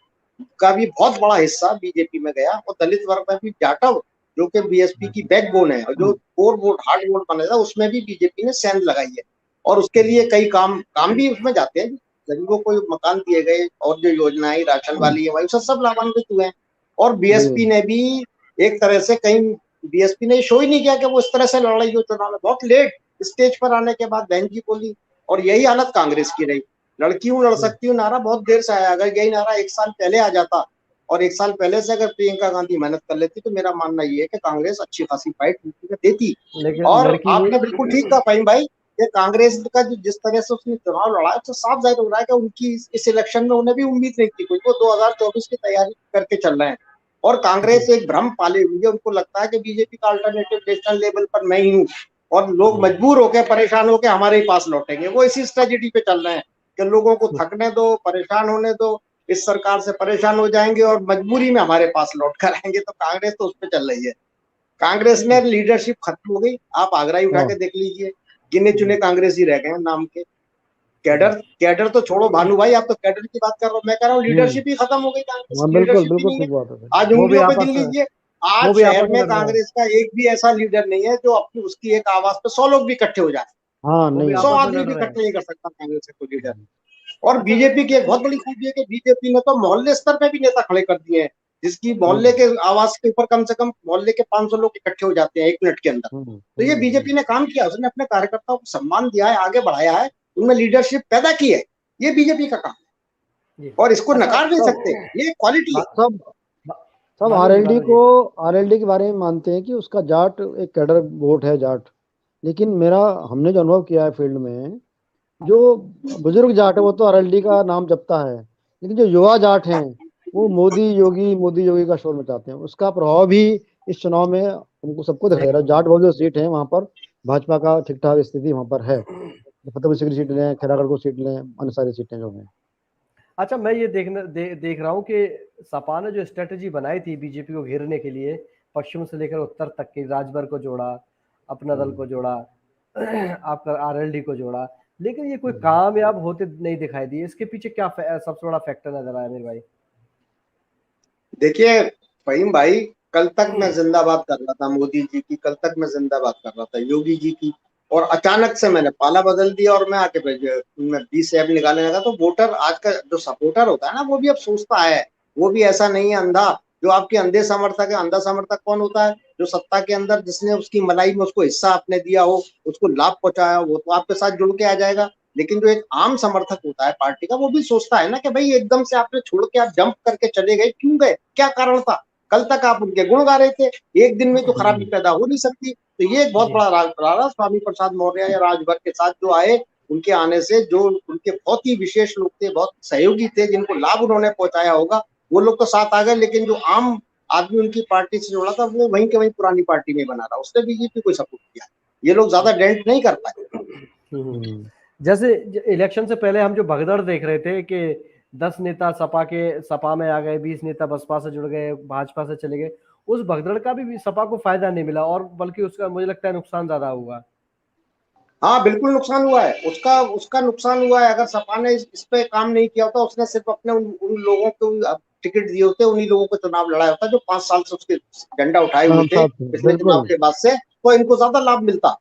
का भी बहुत बड़ा हिस्सा बीजेपी में गया, और दलित वर्ग में भी जाटव जो कि बीएसपी की बैकबोन है और जो कोर वोट हार्ड वोट बनेगा, उसमें भी बीजेपी ने सेंध लगाई है। और उसके लिए कई काम भी उसमें जाते हैं। गरीबों को मकान दिए गए और जो योजनाएं राशन वाली है वही सब लाभान्वित हुए हैं। और बीएसपी ने भी एक तरह से कहीं, बीएसपी ने शो ही नहीं किया कि वो इस तरह से लड़ रही हो चुनाव में। बहुत लेट स्टेज पर आने के बाद बहन जी बोली, और यही हालत कांग्रेस की रही। लड़की हूँ लड़ सकती हूँ नारा बहुत देर से आया। अगर यही नारा 1 साल पहले आ जाता और 1 साल पहले से अगर प्रियंका गांधी मेहनत कर लेती, तो मेरा मानना ये है कि कांग्रेस अच्छी खासी फाइट यूपी में देती। लेकिन और लड़की आपने बिल्कुल ठीक कहा फाहिम भाई, कि कांग्रेस का जो जिस तरह से उसने चुनाव लड़ा है, तो साफ जाहिर हो रहा है कि उनकी इस इलेक्शन में उन्हें भी उम्मीद नहीं थी कोई। वो 2024 की तैयारी करके चल रहे हैं, और कांग्रेस एक भ्रम पाले हुई है। उनको लगता है कि बीजेपी का अल्टरनेटिव नेशनल लेवल पर मैं ही हूँ, और लोग मजबूर होकर परेशान होकर हमारे ही पास लौटेंगे। वो इसी स्ट्रेटेजी पे चल रहे हैं कि लोगों को थकने दो, परेशान होने दो, इस सरकार से परेशान हो जाएंगे और मजबूरी में हमारे पास लौट कर आएंगे। तो कांग्रेस तो उस पर चल रही है। कांग्रेस में लीडरशिप खत्म हो गई। आप आगरा ही उठा के देख लीजिए, गिने चुने कांग्रेसी रह गए हैं नाम के। कैडर तो छोड़ो भानु भाई, आप तो कैडर की बात कर रहे हो, मैं कह रहा हूँ लीडरशिप ही खत्म हो गई। कांग्रेस की बिल्कुल लीडरशिप ही बिल्कुल नहीं है। ठीक बात है। आज वो भी उंगलियों पे आपस गिन में लीजिए, वो आज भी शहर आपस में में लड़ रहे हैं। कांग्रेस का एक भी ऐसा लीडर नहीं है जो अपनी उसकी एक आवाज पे 100 लोग भी इकट्ठे हो जाए। हाँ, वो भी नहीं। 100 आपस में आदमी लड़ भी रहे हैं। इकट्ठे नहीं कर सकता कांग्रेस का कोई लीडर। और अच्छा बीजेपी की एक बहुत बड़ी खूबी है कि बीजेपी ने तो मोहल्ले स्तर पे भी नेता खड़े कर दिए हैं, जिसकी मोहल्ले के आवाज के ऊपर कम से कम मोहल्ले के 500 लोग इकट्ठे हो जाते हैं 1 मिनट के अंदर। तो ये बीजेपी ने काम किया, उसने अपने कार्यकर्ताओं को सम्मान दिया है, आगे बढ़ाया है, उनमें लीडरशिप पैदा की है। ये बीजेपी का काम है जी। और इसको अच्छा, नकार नहीं सब सकते, ये क्वालिटी है। सब सब भानु जी, आरएलडी भानु को जी। आरएलडी के बारे में मानते हैं कि उसका जाट एक कैडर वोट है, जाट। लेकिन हमने जो अनुभव किया है फील्ड में, जो बुजुर्ग जाट है वो तो आरएलडी का नाम जपता है, लेकिन जो युवा जाट हैं वो मोदी योगी का शोर मचाते हैं। उसका प्रभाव भी इस चुनाव में हमको सबको दिखाई दे रहा है। जाट बहुल जो सीट है वहां पर भाजपा का ठीक ठाक स्थिति वहां पर है। फतेहपुर सीकरी सीट लें, खैरागढ़ को सीट लें, अन्य सारी सीटें जो हैं। अच्छा, मैं ये देख रहा हूँ कि सपा ने जो स्ट्रेटेजी बनाई थी बीजेपी को घेरने के लिए, पश्चिम से लेकर उत्तर तक की, राजभर को जोड़ा, अपना दल को जोड़ा, आपका आरएलडी को जोड़ा, लेकिन ये कोई कामयाब होते नहीं दिखाई दिए। इसके पीछे क्या सबसे बड़ा फैक्टर नजर आया मेरे भाई? देखिए फहीम भाई, कल तक मैं जिंदाबाद कर रहा था मोदी जी की, कल तक मैं जिंदाबाद कर रहा था योगी जी की, और अचानक से मैंने पाला बदल दिया और मैं आके मैं 20 ऐप निकालने लगा। तो वोटर आज का जो सपोर्टर होता है ना, वो भी अब सोचता है, वो भी ऐसा नहीं है अंधा। जो आपके अंधे समर्थक है, अंधा समर्थक कौन होता है? जो सत्ता के अंदर जिसने उसकी मलाई में उसको हिस्सा आपने दिया हो, उसको लाभ पहुंचाया हो, वो तो आपके साथ जुड़ के आ जाएगा। लेकिन जो एक आम समर्थक होता है पार्टी का, वो भी सोचता है ना कि भाई एकदम से आपने छोड़ के आप जंप करके चले गए, क्यों गए, क्या कारण था, कल तक आप उनके गुण गा रहे थे, एक दिन में तो खराबी पैदा हो नहीं सकती। तो ये एक बहुत बड़ा राज स्वामी प्रसाद मौर्य या राजभर के साथ जो आए, उनके आने से जो उनके बहुत ही विशेष लोग थे, बहुत सहयोगी थे, जिनको लाभ उन्होंने पहुंचाया होगा, वो लोग तो साथ आ गए, लेकिन जो आम आदमी उनकी पार्टी से जुड़ा था वो वहीं के वहीं पुरानी पार्टी में बना रहा, उसने बीजेपी को सपोर्ट किया। ये लोग ज्यादा डेंट नहीं कर पाए। जैसे इलेक्शन से पहले हम जो भगदड़ देख रहे थे कि 10 नेता सपा में आ गए, 20 नेता बसपा से जुड़ गए, भाजपा से चले गए, उस भगदड़ का भी सपा को फायदा नहीं मिला और बल्कि उसका मुझे लगता है नुकसान ज्यादा हुआ। हाँ बिल्कुल नुकसान हुआ है, उसका नुकसान हुआ है। अगर सपा ने इस पे काम नहीं किया होता, उसने सिर्फ अपने उन लोगों को टिकट दिए होते, उन्हीं लोगों को चुनाव लड़ाया होता जो 5 साल से उसके झंडा उठाए हुए थे पिछले चुनाव के बाद से, तो इनको ज्यादा लाभ मिलता।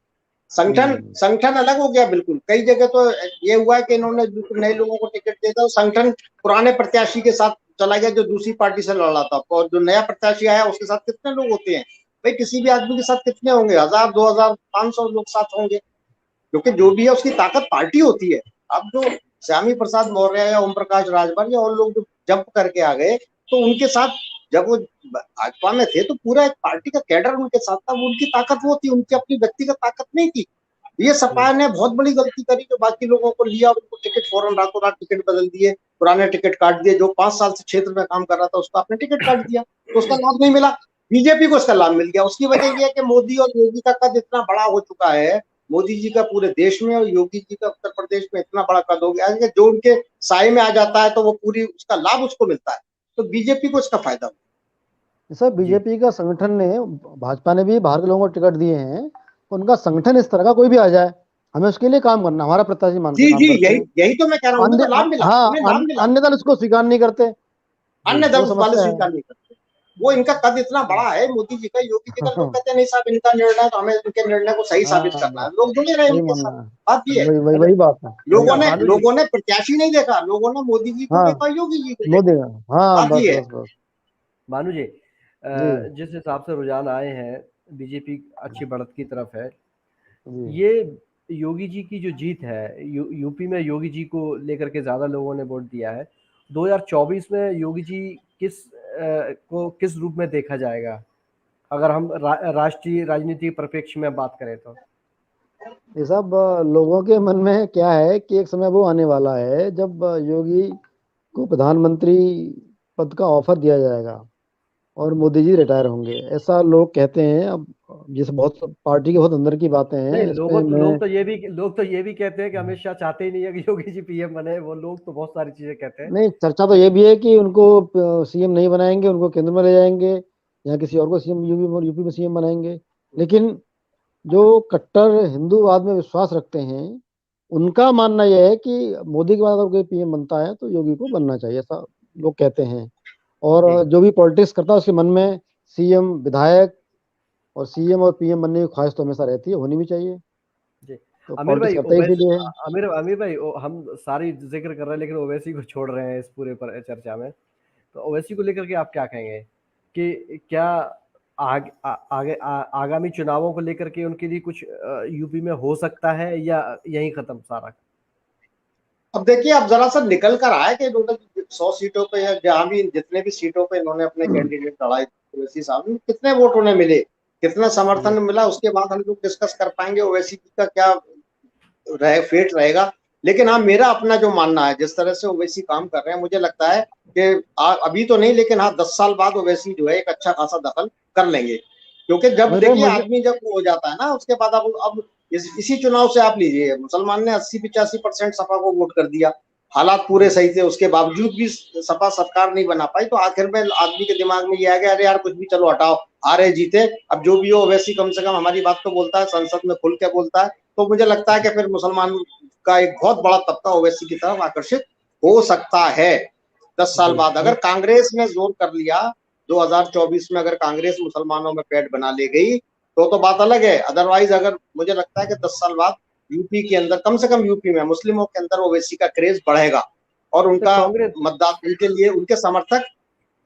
संगठन अलग हो गया बिल्कुल। कई जगह तो ये हुआ है कि इन्होंने नए लोगों को टिकट दिया था, संगठन पुराने प्रत्याशी के साथ चला गया जो दूसरी पार्टी से लड़ रहा था, और जो नया प्रत्याशी आया उसके साथ कितने लोग होते हैं भाई, किसी भी आदमी के साथ कितने होंगे, 1000, 2000, 500 लोग साथ होंगे, क्योंकि जो भी है उसकी ताकत पार्टी होती है। अब जो श्यामी प्रसाद मौर्य या ओम प्रकाश राजभर या और लोग जो जंप करके आ गए, तो उनके साथ जब वो भाजपा में थे तो पूरा एक पार्टी का कैडर उनके साथ था, वो उनकी ताकत वो थी, उनकी अपनी व्यक्तिगत ताकत नहीं थी। ये सपा ने बहुत बड़ी गलती करी जो बाकी लोगों को लिया, उनको टिकट फौरन रातों रात टिकट बदल दिए, पुराने टिकट काट दिए, जो 5 साल से क्षेत्र में काम कर रहा था उसका आपने टिकट काट दिया, तो उसका लाभ नहीं मिला। बीजेपी को इसका लाभ मिल गया। उसकी वजह यह है कि मोदी और योगी का कद इतना बड़ा हो चुका है, मोदी जी का पूरे देश में और योगी जी का उत्तर प्रदेश में इतना बड़ा कद हो गया है कि जो उनके साए में आ जाता है तो वो पूरी उसका लाभ उसको मिलता है, तो बीजेपी को इसका फायदा हुआ। सर बीजेपी का संगठन ने, भाजपा ने भी बाहर के लोगों को टिकट दिए हैं, उनका संगठन इस तरह का कोई भी आ जाए, हमें उसके लिए काम करना, हमारा प्रत्याशी मान के काम करते हैं। यही तो मैं कह रहा हूँ, तो लाभ मिला, हाँ, अन्य दल उसको स्वीकार नहीं करते, अन्य दल वाले स्वीकार नहीं करते। वो इनका कद इतना बड़ा है, मोदी जी का, योगी जी का, लोग कहते हैं नहीं साहब इनका निर्णय तो हमें इनके निर्णय को सही साबित करना है, लोग जुड़े रहे इनके साथ। बात ये है, वही बात है। लोगों ने प्रत्याशी नहीं देखा, लोगों ने मोदी जी को देखा, योगी जी को देखा। हाँ, बात ये है। भानु जी, जिस हिसाब से रुझान आए हैं, बीजेपी अच्छी बढ़त की तरफ है, ये योगी जी की जो जीत है, यूपी में योगी जी को लेकर के ज्यादा लोगों ने वोट दिया है, 2024 में योगी जी को किस रूप में देखा जाएगा, अगर हम राष्ट्रीय राजनीति परिप्रेक्ष्य में बात करें तो? ये सब लोगों के मन में क्या है कि एक समय वो आने वाला है जब योगी को प्रधानमंत्री पद का ऑफर दिया जाएगा और मोदी जी रिटायर होंगे, ऐसा लोग कहते हैं। अब जैसे बहुत पार्टी के बहुत अंदर की बातें हैं, लोग तो ये भी कहते हैं कि अमित शाह चाहते ही नहीं है कि योगी जी पीएम बने, वो लोग तो बहुत सारी चीजें कहते हैं। नहीं, चर्चा तो ये भी है कि उनको सीएम नहीं बनाएंगे, उनको केंद्र में ले जाएंगे या किसी और को सीएम यूपी में सीएम बनाएंगे। लेकिन जो कट्टर हिंदूवाद में विश्वास रखते हैं, उनका मानना यह है कि मोदी के बाद अगर कोई पीएम बनता है तो योगी को बनना चाहिए, ऐसा लोग कहते हैं। और जो भी पॉलिटिक्स करता है उसके मन में सीएम, विधायक और सीएम और पीएम बनने की ख्वाहिश तो हमेशा रहती है, होनी भी चाहिए। तो आमिर भाई, हम सारी जिक्र कर रहे हैं लेकिन ओवैसी को छोड़ रहे हैं इस पूरे पर चर्चा में, तो ओवैसी को लेकर के आप क्या कहेंगे कि क्या आगामी चुनावों को लेकर के उनके लिए कुछ यूपी में हो सकता है या यहीं खत्म सारा? अब देखिए, अब जरा सा निकल कर आया कि 100 सीटों पे या जहां भी जितने भी सीटों पे इन्होंने अपने कैंडिडेट लड़ाए, ओवैसी साहब कितने वोट उन्हें मिले, कितना समर्थन मिला, उसके बाद हम लोग डिस्कस कर पाएंगे ओवैसी का क्या फेट रहेगा। लेकिन हाँ, मेरा अपना जो मानना है, जिस तरह से ओवैसी काम कर रहे हैं, मुझे लगता है कि अभी तो नहीं, लेकिन हाँ 10 साल बाद ओवैसी जो है एक अच्छा खासा दखल कर लेंगे। क्योंकि जब देखिए आदमी जब हो जाता है ना, उसके बाद अब इसी चुनाव से आप लीजिए, मुसलमान ने 80-85% सपा को वोट कर दिया, हालात पूरे सही थे, उसके बावजूद भी सपा सरकार नहीं बना पाई, तो आखिर में आदमी के दिमाग में ये आ गया, अरे यार कुछ भी चलो हटाओ, हारे जीते, अब जो भी हो ओवैसी कम से कम हमारी बात तो बोलता है, संसद में खुल के बोलता है, तो मुझे लगता है कि फिर मुसलमान का एक बहुत बड़ा तबका ओवैसी की तरफ आकर्षित हो सकता है 10 साल बाद। अगर कांग्रेस ने जोर कर लिया 2024 में, अगर कांग्रेस मुसलमानों में पेट बना ले गई तो बात अलग है। अदरवाइज अगर मुझे लगता है कि 10 साल बाद यूपी के अंदर, कम से कम यूपी में मुस्लिमों के अंदर ओवैसी का क्रेज बढ़ेगा और उनका मतदाता, उनके लिए उनके समर्थक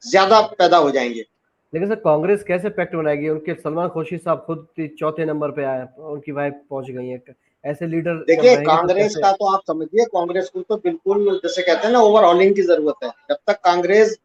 ज्यादा पैदा हो जाएंगे। लेकिन सर कांग्रेस कैसे पैक्ट बनाएगी? उनके सलमान खुर्शीद साहब खुद 4थे नंबर पे आए, उनकी वाइफ पहुंच गई है, ऐसे लीडर जब देखिए रहेंगे तो कांग्रेस कैसे? का तो आप समझिए, कांग्रेस को तो बिल्कुल जैसे कहते हैं ना ओवरऑलिंग की जरूरत है। जब तक कांग्रेस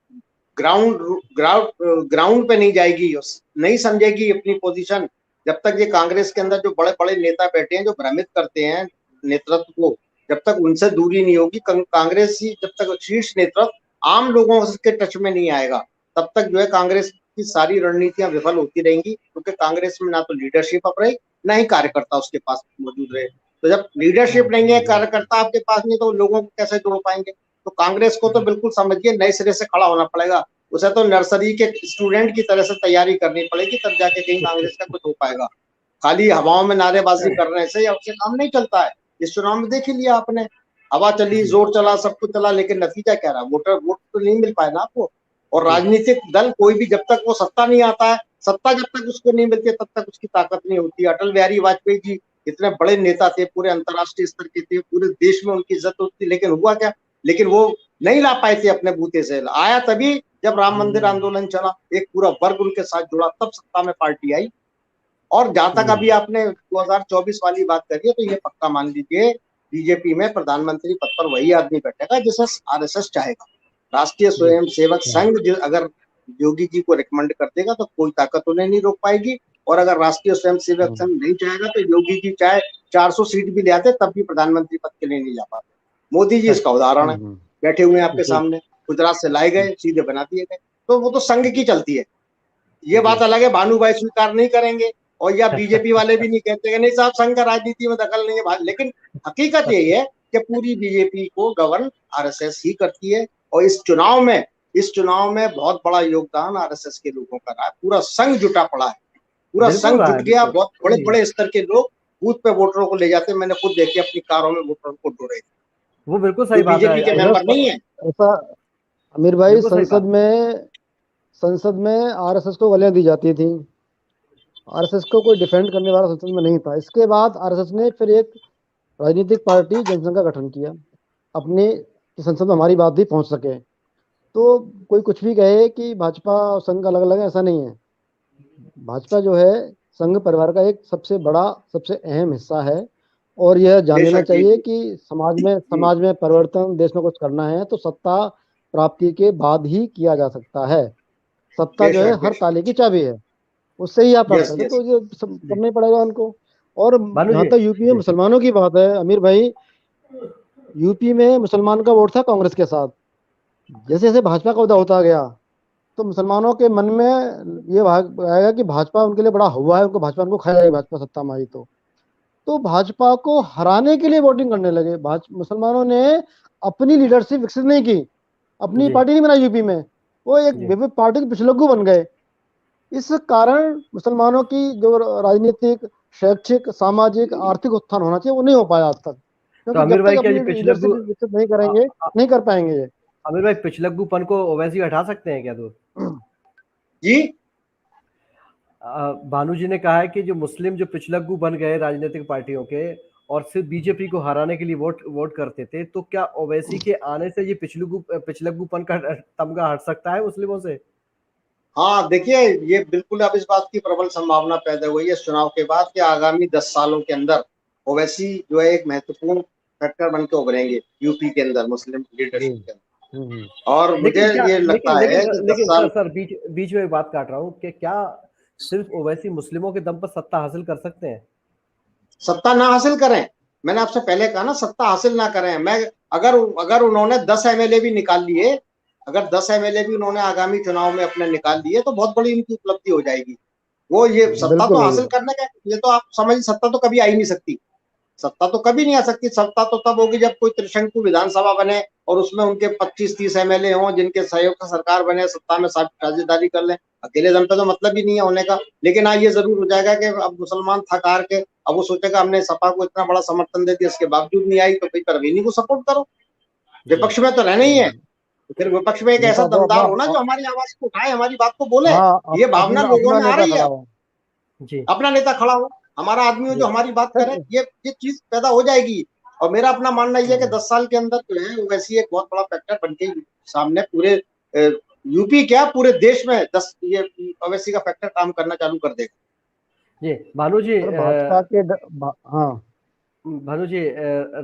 ग्राउंड ग्राउंड ग्राउंड पे नहीं जाएगी, नहीं समझेगी अपनी पोजीशन, जब तक ये कांग्रेस के अंदर जो बड़े बड़े नेता बैठे हैं जो भ्रमित करते हैं नेतृत्व को, जब तक उनसे दूरी नहीं होगी, कांग्रेस ही जब तक शीर्ष नेतृत्व आम लोगों के टच में नहीं आएगा, तब तक जो है कांग्रेस की सारी रणनीतियां विफल होती रहेंगी, क्योंकि कांग्रेस में ना तो लीडरशिप अब रही, ना ही कार्यकर्ता उसके पास मौजूद रहे। तो जब लीडरशिप नहीं है, कार्यकर्ता आपके पास नहीं, तो लोगों को कैसे जोड़ पाएंगे? तो कांग्रेस को तो बिल्कुल समझिए नए सिरे से खड़ा होना पड़ेगा। उसे तो नर्सरी के स्टूडेंट की तरह से तैयारी करनी पड़ेगी, तब जाके कहीं कांग्रेस का कुछ हो पाएगा। खाली हवाओं में नारेबाजी करने से या उससे काम नहीं चलता है। इस चुनाव में देख ही लिया आपने, हवा चली, जोर चला, सब कुछ चला, लेकिन नतीजा क्या रहा? वोट तो नहीं मिल पाया ना आपको। और राजनीतिक दल कोई भी जब तक वो सत्ता नहीं आता है, सत्ता जब तक उसको नहीं मिलती है, तब तक उसकी ताकत नहीं होती। अटल बिहारी वाजपेयी जी इतने बड़े नेता थे, पूरे अंतर्राष्ट्रीय स्तर के थे, पूरे देश में उनकी इज्जत होती, लेकिन हुआ क्या? लेकिन वो नहीं ला पाए थे अपने बूते से। आया तभी जब राम मंदिर आंदोलन चला, एक पूरा वर्ग उनके साथ जुड़ा, तब सत्ता में पार्टी आई। और जहां तक अभी आपने 2024 वाली बात करी है, तो ये पक्का मान लीजिए बीजेपी में प्रधानमंत्री पद पर वही आदमी बैठेगा जिसे आरएसएस चाहेगा। राष्ट्रीय स्वयंसेवक संघ अगर योगी जी को रिकमेंड कर देगा तो कोई ताकत उन्हें नहीं रोक पाएगी। और अगर राष्ट्रीय स्वयंसेवक संघ नहीं चाहेगा तो योगी जी चाहे 400 सीट भी ले आते, तब भी प्रधानमंत्री पद के लिए नहीं जा पाते। मोदी जी इसका उदाहरण है, बैठे हुए हैं आपके सामने, गुजरात से लाए गए, सीधे बना दिए गए। तो वो तो संघ की चलती है। ये बात अलग है, भानुभाई स्वीकार नहीं करेंगे, और या बीजेपी वाले भी नहीं कहते कि नहीं साहब संघ का राजनीति में दखल नहीं है, लेकिन हकीकत यही है कि पूरी बीजेपी को गवर्न आरएसएस ही करती है। और इस चुनाव में बहुत बड़ा योगदान आरएसएस के लोगों का रहा है। पूरा संघ जुटा पड़ा है, पूरा संघ जुट गया। बहुत बड़े बड़े स्तर के लोग बूथ पे वोटरों को ले जाते हैं। मैंने खुद देखे, अपनी कारों में वोटरों को ढोए। वो बिल्कुल सही बात है। बीजेपी के मेंबर नहीं है ऐसा आमिर भाई, संसद में आरएसएस को गालियां दी जाती थी, आरएसएस को कोई डिफेंड करने वाला संसद में नहीं था। इसके बाद आरएसएस ने फिर एक राजनीतिक पार्टी जनसंघ का गठन किया, अपने संसद में हमारी बात भी पहुंच सके। तो कोई कुछ भी कहे कि भाजपा और संघ अलग अलग है, ऐसा नहीं है। भाजपा जो है संघ परिवार का एक सबसे बड़ा, सबसे अहम हिस्सा है। और यह जान लेना चाहिए कि समाज में परिवर्तन, देश में कुछ करना है तो सत्ता प्राप्ति के बाद ही किया जा सकता है। सत्ता जो है हर ताले की चाबी है, उससे ही आप प्राप्त करते, तो ये करना ही पड़ेगा उनको। और जहाँ तक यूपी में मुसलमानों की बात है अमीर भाई, यूपी में मुसलमान का वोट था कांग्रेस के साथ। जैसे जैसे भाजपा का उदय होता गया तो मुसलमानों के मन में ये आएगा कि भाजपा उनके लिए बड़ा हुआ है, उनको भाजपा उनको खाएगी, भाजपा सत्ता में आई तो भाजपा को हराने के लिए वोटिंग करने लगे। मुसलमानों ने अपनी लीडरशिप विकसित नहीं की, अपनी पार्टी नहीं बनाई यूपी में, वो एक पार्टी के पिछलग्गू बन गए। इस कारण मुसलमानों की जो राजनीतिक, शैक्षिक, सामाजिक, आर्थिक उत्थान होना चाहिए वो नहीं हो पाया आज तक, क्योंकि जब तक अपनी लीडरशिप विकसित नहीं करेंगे नहीं कर पाएंगे ये। आमिर भाई, पिछलग्गूपन को ओवैसी हटा सकते हैं क्या? तो जी भानु जी ने कहा है कि जो मुस्लिम जो पिछलग्गू बन गए राजनीतिक पार्टियों के और सिर्फ बीजेपी को हराने के लिए वोट करते थे, तो क्या ओवैसी के आने से ये पिछलग्गूपन का तमगा हट सकता है मुस्लिमों से? हाँ देखिए, ये बिल्कुल अब इस बात की प्रबल संभावना पैदा हुई है इस चुनाव के बाद कि आगामी 10 सालों के अंदर ओवैसी जो है एक महत्वपूर्ण फैक्टर बन के उभरेंगे यूपी के अंदर, मुस्लिम लीडरशिप के अंदर। और मुझे ये लगता है कि 10 साल सर बीच में बात काट रहा हूँ कि क्या सिर्फ ओवैसी मुस्लिमों के दम पर सत्ता हासिल कर सकते हैं? सत्ता ना हासिल करें, मैंने आपसे पहले कहा ना, सत्ता हासिल ना करें। मैं अगर उन्होंने 10 एमएलए भी निकाल लिए, अगर 10 एमएलए भी उन्होंने आगामी चुनाव में अपने निकाल लिए, तो बहुत बड़ी इनकी उपलब्धि हो जाएगी। वो ये सत्ता तो हासिल करने का, ये तो आप समझ, सत्ता तो कभी आ ही नहीं सकती, सत्ता तो कभी नहीं आ सकती। सत्ता तो तब होगी जब कोई त्रिशंकु विधानसभा बने और उसमें उनके 25-30 एमएलए हों, जिनके सहयोग से सरकार बने, सत्ता में साझेदारी कर लें। अकेले दम पे तो मतलब ही नहीं है होने का। लेकिन हाँ, ये जरूर हो जाएगा कि अब मुसलमान थक हार के अब वो सोचेगा हमने सपा को इतना बड़ा समर्थन दे दिया, इसके बावजूद नहीं आई, तो भाई परवीनी को सपोर्ट करो, विपक्ष में तो रहना ही है। तो फिर विपक्ष में एक ऐसा दमदार होना जो हमारी आवाज को उठाए, हमारी बात को बोले। ये भावना लोगों में आ रही है, अपना नेता खड़ा हो, हमारा आदमी हो जो हमारी बात करे, ये चीज पैदा हो जाएगी। और मेरा अपना मानना यह है कि 10 साल के अंदर जो है वैसी एक बहुत बड़ा फैक्टर बन के सामने पूरे यूपी क्या पूरे देश में ये ओवैसी का फैक्टर काम करना चालू कर देगा। जी भानु जी, भाजपा के हाँ भानु जी,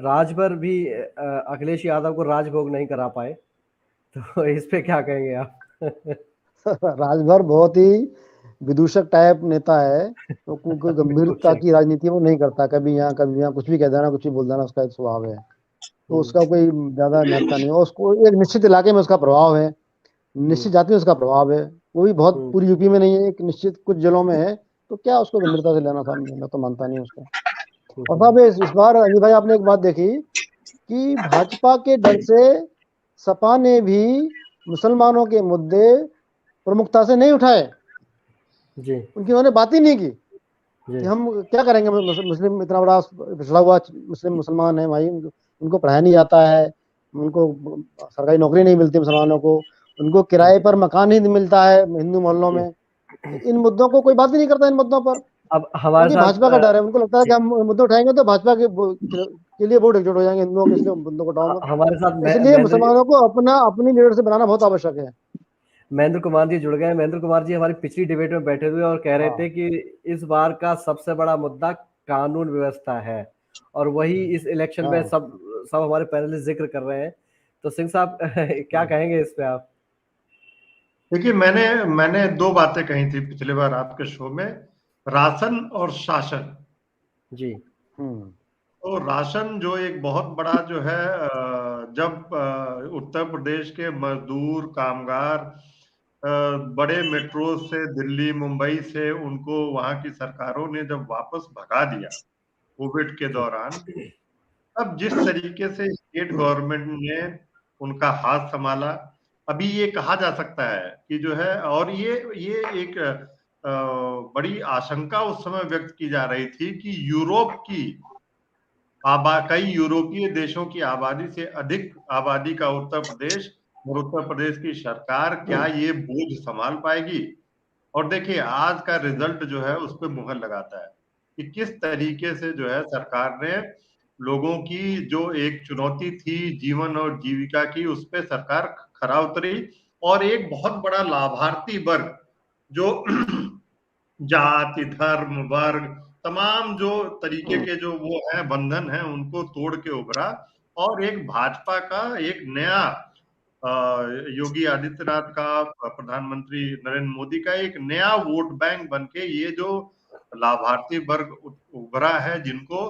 राजभर भी अखिलेश यादव को राजभोग नहीं करा पाए, तो इस पे क्या कहेंगे आप? राजभर बहुत ही विदूषक टाइप नेता है, तो कोई गंभीरता की राजनीति वो नहीं करता, कभी यहाँ कुछ भी कह देना, कुछ भी बोल देना, उसका एक स्वभाव है। तो उसका कोई ज्यादा महत्ता नहीं है, उसको एक निश्चित इलाके में उसका प्रभाव है, निश्चित जाति में उसका प्रभाव है, वो भी बहुत पूरी यूपी में नहीं है, एक निश्चित कुछ जिलों में है, तो क्या उसको गंभीरता से लेना था, मैं तो मानता नहीं उसको। और साहब इस बार अनिल भाई आपने एक बात देखी कि भाजपा के डर से सपा ने भी मुसलमानों के मुद्दे प्रमुखता से नहीं उठाए जी, उनकी, उन्होंने बात ही नहीं की जी, कि हम क्या करेंगे, मुस्लिम इतना बड़ा पिछड़ा हुआ मुसलमान है भाई, उनको पढ़ाया नहीं जाता है, उनको सरकारी नौकरी नहीं मिलती मुसलमानों को, उनको किराए पर मकान ही नहीं मिलता है हिंदू मोहल्लों में, इन मुद्दों को कोई बात ही नहीं करता इन मुद्दों पर, अब हमारे क्योंकि साथ भाजपा का डर है, उनको लगता है कि हम मुद्दे उठाएंगे तो भाजपा के लिए वोट एकजुट हो जाएंगे हिंदुओं के, इसलिए मुद्दों को उठाओ मत। हमारे साथ इसलिए मुसलमानों को अपनी लीडरशिप बनाना बहुत आवश्यक है। महेंद्र कुमार जी जुड़ गए। महेंद्र कुमार जी हमारी पिछली डिबेट में बैठे हुए और कह रहे थे कि इस बार का सबसे बड़ा मुद्दा कानून व्यवस्था है, और वही इस इलेक्शन में सब हमारे पैनलिस्ट जिक्र कर रहे हैं। तो सिंह साहब क्या कहेंगे इस पे आप? देखिए, मैंने दो बातें कही थी पिछले बार आपके शो में, राशन और शासन जी। तो राशन जो एक बहुत बड़ा जो है, जब उत्तर प्रदेश के मजदूर कामगार बड़े मेट्रो से दिल्ली मुंबई से उनको वहां की सरकारों ने जब वापस भगा दिया कोविड के दौरान, तब जिस तरीके से स्टेट गवर्नमेंट ने उनका हाथ संभाला, अभी ये कहा जा सकता है कि जो है, और ये एक बड़ी आशंका उस समय व्यक्त की जा रही थी कि यूरोप की कई यूरोपीय देशों की आबादी से अधिक आबादी का उत्तर प्रदेश और उत्तर प्रदेश की सरकार क्या ये बोझ संभाल पाएगी। और देखिए, आज का रिजल्ट जो है उस पर मुहर लगाता है कि किस तरीके से जो है सरकार ने लोगों की जो एक चुनौती थी जीवन और जीविका की, उस पर सरकार खरा उतरी, और एक बहुत बड़ा लाभार्थी वर्ग जो जाति धर्म वर्ग तमाम जो तरीके के जो वो है बंधन है उनको तोड़ के उभरा, और एक भाजपा का एक नया योगी आदित्यनाथ का, प्रधानमंत्री नरेंद्र मोदी का एक नया वोट बैंक बनके ये जो लाभार्थी वर्ग उभरा है, जिनको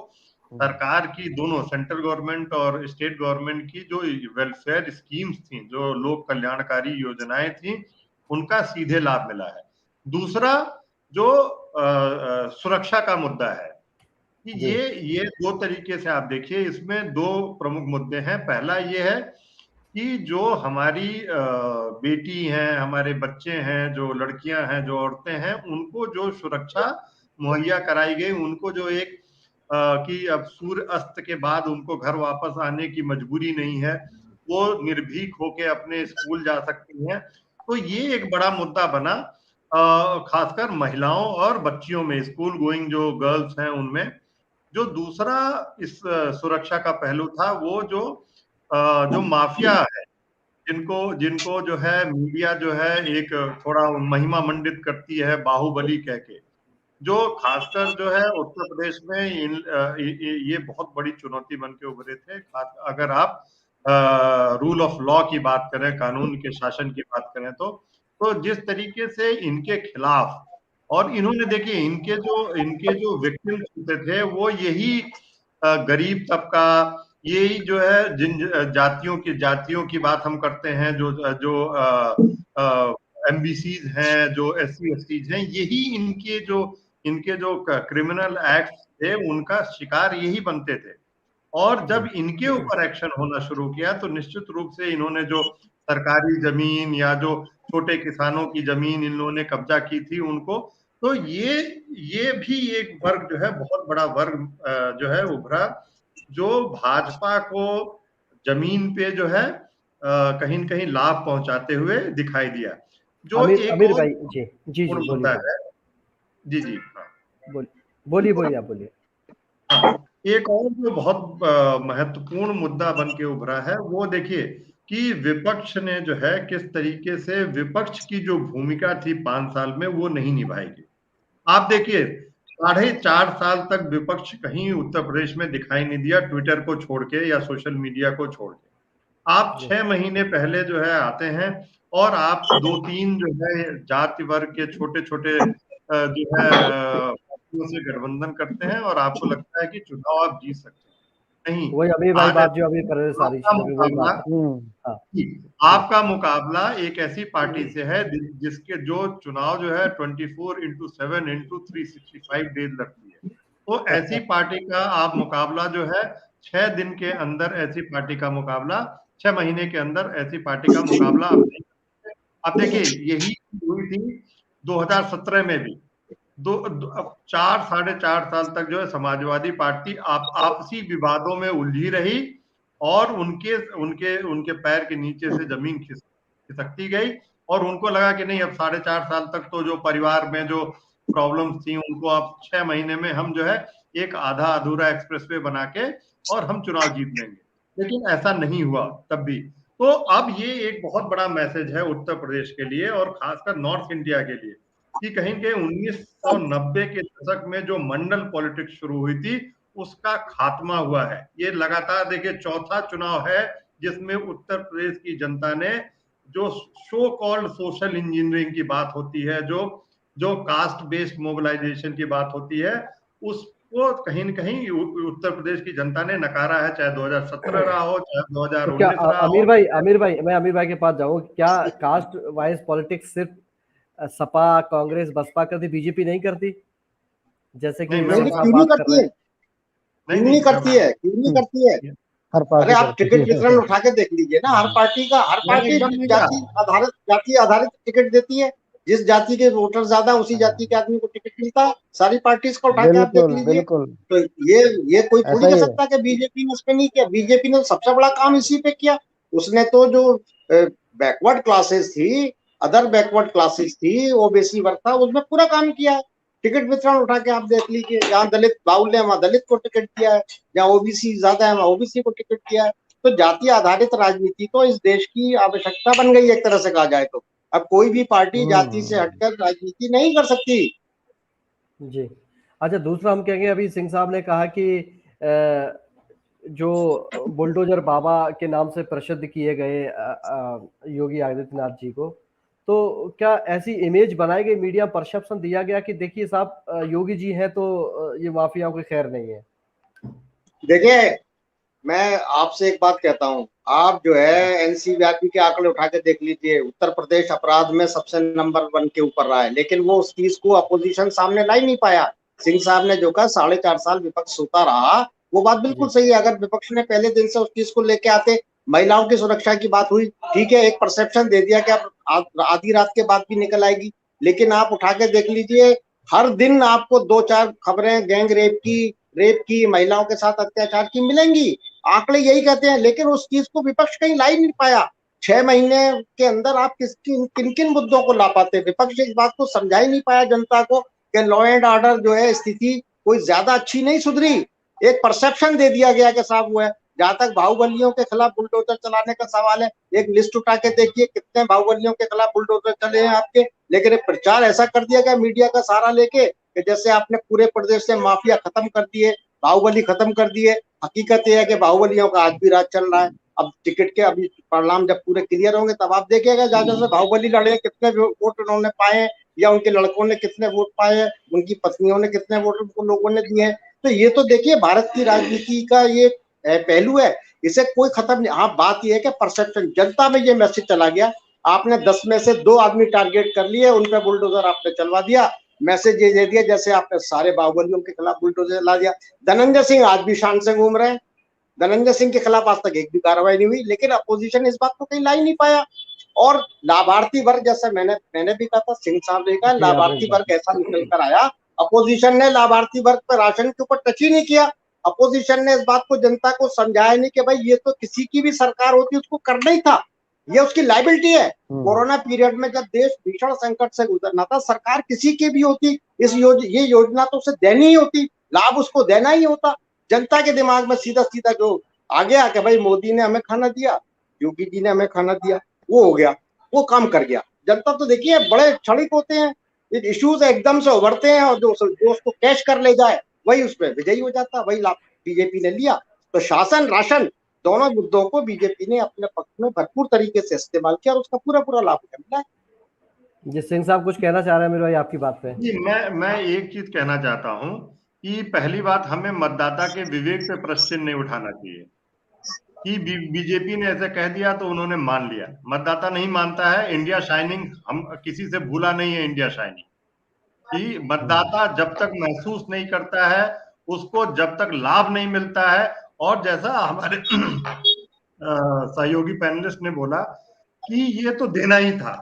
सरकार की दोनों सेंट्रल गवर्नमेंट और स्टेट गवर्नमेंट की जो वेलफेयर स्कीम्स थी, जो लोक कल्याणकारी योजनाएं थी, उनका सीधे लाभ मिला है। दूसरा जो सुरक्षा का मुद्दा है कि ये दो तरीके से आप देखिए, इसमें दो प्रमुख मुद्दे हैं। पहला ये है कि जो हमारी बेटी हैं, हमारे बच्चे हैं, जो लड़कियां हैं, जो औरतें हैं, उनको जो सुरक्षा मुहैया कराई गई, उनको जो एक कि अब सूर्य अस्त के बाद उनको घर वापस आने की मजबूरी नहीं है, वो निर्भीक होके अपने स्कूल जा सकती हैं, तो ये एक बड़ा मुद्दा बना, खासकर महिलाओं और बच्चियों में, स्कूल गोइंग जो गर्ल्स हैं उनमें। जो दूसरा इस सुरक्षा का पहलू था, वो जो माफिया है, जिनको जो है मीडिया जो है एक थोड़ा महिमा मंडित करती है बाहुबली कह के, जो खासकर जो है उत्तर प्रदेश में ये बहुत बड़ी चुनौती बन के उभरे थे। अगर आप रूल ऑफ लॉ की बात करें, कानून के शासन की बात करें, तो जिस तरीके से इनके खिलाफ, और इन्होंने देखिए इनके जो विक्टिम्स होते थे वो यही गरीब तबका, यही जो है जिन जातियों की बात हम करते हैं, जो एमबीसीज हैं, जो SC STs हैं, यही इनके जो क्रिमिनल एक्ट थे उनका शिकार यही बनते थे। और जब इनके ऊपर एक्शन होना शुरू किया तो निश्चित रूप से इन्होंने जो सरकारी जमीन या जो छोटे किसानों की जमीन इन लोगों ने कब्जा की थी उनको, तो ये भी एक वर्ग जो है, बहुत बड़ा वर्ग जो है उभरा, जो भाजपा को जमीन पे जो है कहीं न कहीं लाभ पहुंचाते हुए दिखाई दिया। जो अमीर भाई जी जी जी मुद्दा है, जी जी बोलिए आप बोलिए। हाँ, एक और जो बहुत महत्वपूर्ण मुद्दा बन के उभरा है, वो देखिए कि विपक्ष ने जो है किस तरीके से विपक्ष की जो भूमिका थी 5 साल में वो नहीं निभाएगी। आप देखिए 4.5 साल तक विपक्ष कहीं उत्तर प्रदेश में दिखाई नहीं दिया, ट्विटर को छोड़ के या सोशल मीडिया को छोड़ के। आप 6 महीने पहले जो है आते हैं और आप 2-3 जो है जाति वर्ग के छोटे छोटे जो है पार्टियों से गठबंधन करते हैं और आपको लगता है कि चुनाव आप जीत सकते हैं। नहीं, वही अभी भाई आज बात जो अभी कर रहे सारी आपका चीजें वही मुकाबला बात है। हाँ, आपका मुकाबला एक ऐसी पार्टी से है जिसके जो चुनाव जो है 24/7/365 डेज लगती है। तो ऐसी पार्टी का आप मुकाबला जो है 6 दिन के अंदर ऐसी पार्टी का मुकाबला 6 महीने के अंदर ऐसी पार्टी का मुकाबला आप नहीं कर सकते। अब देखिए यही हुई थी 2017 में भी। 4 साढ़े 4 साल तक जो है समाजवादी पार्टी आपसी विवादों में उलझी रही और उनके उनके उनके पैर के नीचे से जमीन खिसकती गई और उनको लगा कि नहीं, अब 4.5 साल तक तो जो परिवार में जो प्रॉब्लम्स थी उनको अब 6 महीने में हम जो है एक आधा अधूरा एक्सप्रेसवे बना के और हम चुनाव जीत लेंगे। लेकिन ऐसा नहीं हुआ तब भी। तो अब ये एक बहुत बड़ा मैसेज है उत्तर प्रदेश के लिए और खासकर नॉर्थ इंडिया के लिए कि कहीं के 1990 के दशक में जो मंडल पॉलिटिक्स शुरू हुई थी उसका खात्मा हुआ है। ये लगातार देखिए चौथा चुनाव है जिसमें उत्तर प्रदेश की जनता ने जो शो कॉल्ड सोशल इंजीनियरिंग की बात होती है, जो कास्ट बेस्ड मोबिलाइजेशन की बात होती है, उसको कहीं न कहीं उत्तर प्रदेश की जनता ने नकारा है, चाहे 2017 रहा हो, चाहे 2019 तो रहा हो। आमिर भाई मैं आमिर भाई के पास जाऊँ, क्या कास्ट वाइज पॉलिटिक्स सिर्फ सपा, कांग्रेस, बसपा करती, बीजेपी नहीं करती? जैसे कि क्यों नहीं करती है? क्यों नहीं करती है? क्यों नहीं करती है? हर अरे पार्टी आप टिकट वितरण उठा के देख लीजिए ना, हर पार्टी जाति आधारित टिकट देती है। जिस जाति के वोटर ज्यादा उसी जाति के आदमी को टिकट मिलता है। सारी पार्टी को उठा के आप देख लीजिए। तो ये कोई थोड़ी कह सकता कि बीजेपी ने उसमें नहीं किया। बीजेपी ने सबसे बड़ा काम इसी पे किया। उसने तो जो बैकवर्ड क्लासेस थी, अदर बैकवर्ड क्लासेस थी, ओबीसी वर्ग था, उसमें पूरा काम किया है। टिकट वितरण उठा के आप देख लीजिए, जहाँ दलित बाहुल्य है वहां दलित को टिकट दिया है, जहाँ ओबीसी ज्यादा है वहां ओबीसी को टिकट दिया है। तो जाति आधारित राजनीति तो इस देश की आवश्यकता बन गई एक तरह से कहा जाए तो। अब कोई भी पार्टी जाति से हटकर राजनीति नहीं कर सकती। जी अच्छा, दूसरा हम कहेंगे, अभी सिंह साहब ने कहा कि जो बुलडोजर बाबा के नाम से प्रसिद्ध किए गए योगी आदित्यनाथ जी को, तो क्या ऐसी इमेज बनाई गई, मीडिया परसेप्शन दिया गया कि देखिए साहब योगी जी हैं तो ये माफियाओं की खैर नहीं है? देखिए मैं आपसे एक बात कहता हूँ, आप जो है एनसीआरबी के आंकड़े उठा के देख लीजिए, उत्तर प्रदेश अपराध में सबसे नंबर 1 के ऊपर रहा है, लेकिन वो उस चीज को अपोजिशन सामने ला ही नहीं पाया। सिंह साहब ने जो कहा 4.5 साल विपक्ष सोता रहा, वो बात बिल्कुल सही है। अगर विपक्ष ने पहले दिन से उस चीज को लेके आते, महिलाओं की सुरक्षा की बात हुई, ठीक है, एक परसेप्शन दे दिया कि अब आधी रात के बाद भी निकल आएगी, लेकिन आप उठा के देख लीजिए, हर दिन आपको 2-4 खबरें गैंग रेप की, महिलाओं के साथ अत्याचार की मिलेंगी। आंकड़े यही कहते हैं, लेकिन उस चीज को विपक्ष कहीं ला ही नहीं पाया। 6 महीने के अंदर आप किन किन मुद्दों को ला पाते? विपक्ष इस बात को समझा ही नहीं पाया जनता को कि लॉ एंड ऑर्डर जो है स्थिति कोई ज्यादा अच्छी नहीं सुधरी। एक परसेप्शन दे दिया गया कि साहब वो है। जहां तक बाहुबलियों के खिलाफ बुलडोजर चलाने का सवाल है, एक लिस्ट उठा के देखिए कितने बाहुबलियों के खिलाफ बुलडोजर चले हैं आपके, लेकिन एक प्रचार ऐसा कर दिया गया मीडिया का सहारा लेके कि जैसे आपने पूरे प्रदेश से माफिया खत्म कर दिए, बाहुबली खत्म कर दिए। हकीकत यह है कि बाहुबलियों का आज भी राज चल रहा है। अब टिकट के अभी परिणाम जब पूरे क्लियर होंगे तब आप देखिएगा जहां से बाहुबली लड़े कितने वोट उन्होंने पाए, या उनके लड़कों ने कितने वोट पाए, उनकी पत्नियों ने कितने वोट उनको लोगों ने दिए हैं। तो ये तो देखिए भारत की राजनीति का ये पहलू है, इसे कोई खत्म नहीं। हाँ, बात यह है कि परसेप्शन जनता में ये मैसेज चला गया, आपने 10 में से 2 आदमी टारगेट कर लिए, उन पर बुलडोजर आपने चलवा दिया। मैसेज ये दे दिया जैसे आपने सारे बाहुबलियों के खिलाफ बुलडोजर चला दिया। धनंजय सिंह आज भी शान से घूम रहे हैं, धनंजय सिंह के खिलाफ आज तक एक भी कार्रवाई नहीं हुई, लेकिन अपोजिशन इस बात को कहीं ला ही नहीं पाया। और लाभार्थी वर्ग, जैसे मैंने भी कहा था, सिंह साहब ने कहा, लाभार्थी वर्ग ऐसा निकल कर आया, अपोजिशन ने लाभार्थी वर्ग पर राशन के ऊपर टच ही नहीं किया। अपोजिशन ने इस बात को जनता को समझाया नहीं कि भाई ये तो किसी की भी सरकार होती उसको करना ही था, ये उसकी लाइबिलिटी है। कोरोना पीरियड में जब देश भीषण संकट से गुजरना था, सरकार किसी की भी होती, ये योजना तो उसे देनी ही होती, लाभ उसको देना ही होता। जनता के दिमाग में सीधा सीधा जो आ गया कि भाई मोदी ने हमें खाना दिया, योगी जी ने हमें खाना दिया, वो हो गया, वो काम कर गया। जनता तो देखिए बड़े क्षणिक होते हैं, इश्यूज एकदम से उभरते हैं और जो उसको कैश कर ले जाए वही उसमें विजयी हो जाता है, वही लाभ बीजेपी ने लिया। तो शासन राशन दोनों मुद्दों को बीजेपी ने अपने पक्ष में भरपूर तरीके से इस्तेमाल किया और उसका पूरा पूरा लाभ मिला है। जी सिंह साहब कुछ कहना चाह रहे हैं मेरे भाई आपकी बात पे? जी, मैं एक चीज कहना चाहता हूं कि पहली बात, हमें मतदाता के विवेक पे प्रश्न नहीं उठाना चाहिए कि बीजेपी ने ऐसे कह दिया तो उन्होंने मान लिया। मतदाता नहीं मानता है। इंडिया शाइनिंग हम किसी से भूला नहीं है। इंडिया शाइनिंग कि मतदाता जब तक महसूस नहीं करता है, उसको जब तक लाभ नहीं मिलता है, और जैसा हमारे सहयोगी पैनलिस्ट ने बोला कि ये तो देना ही था।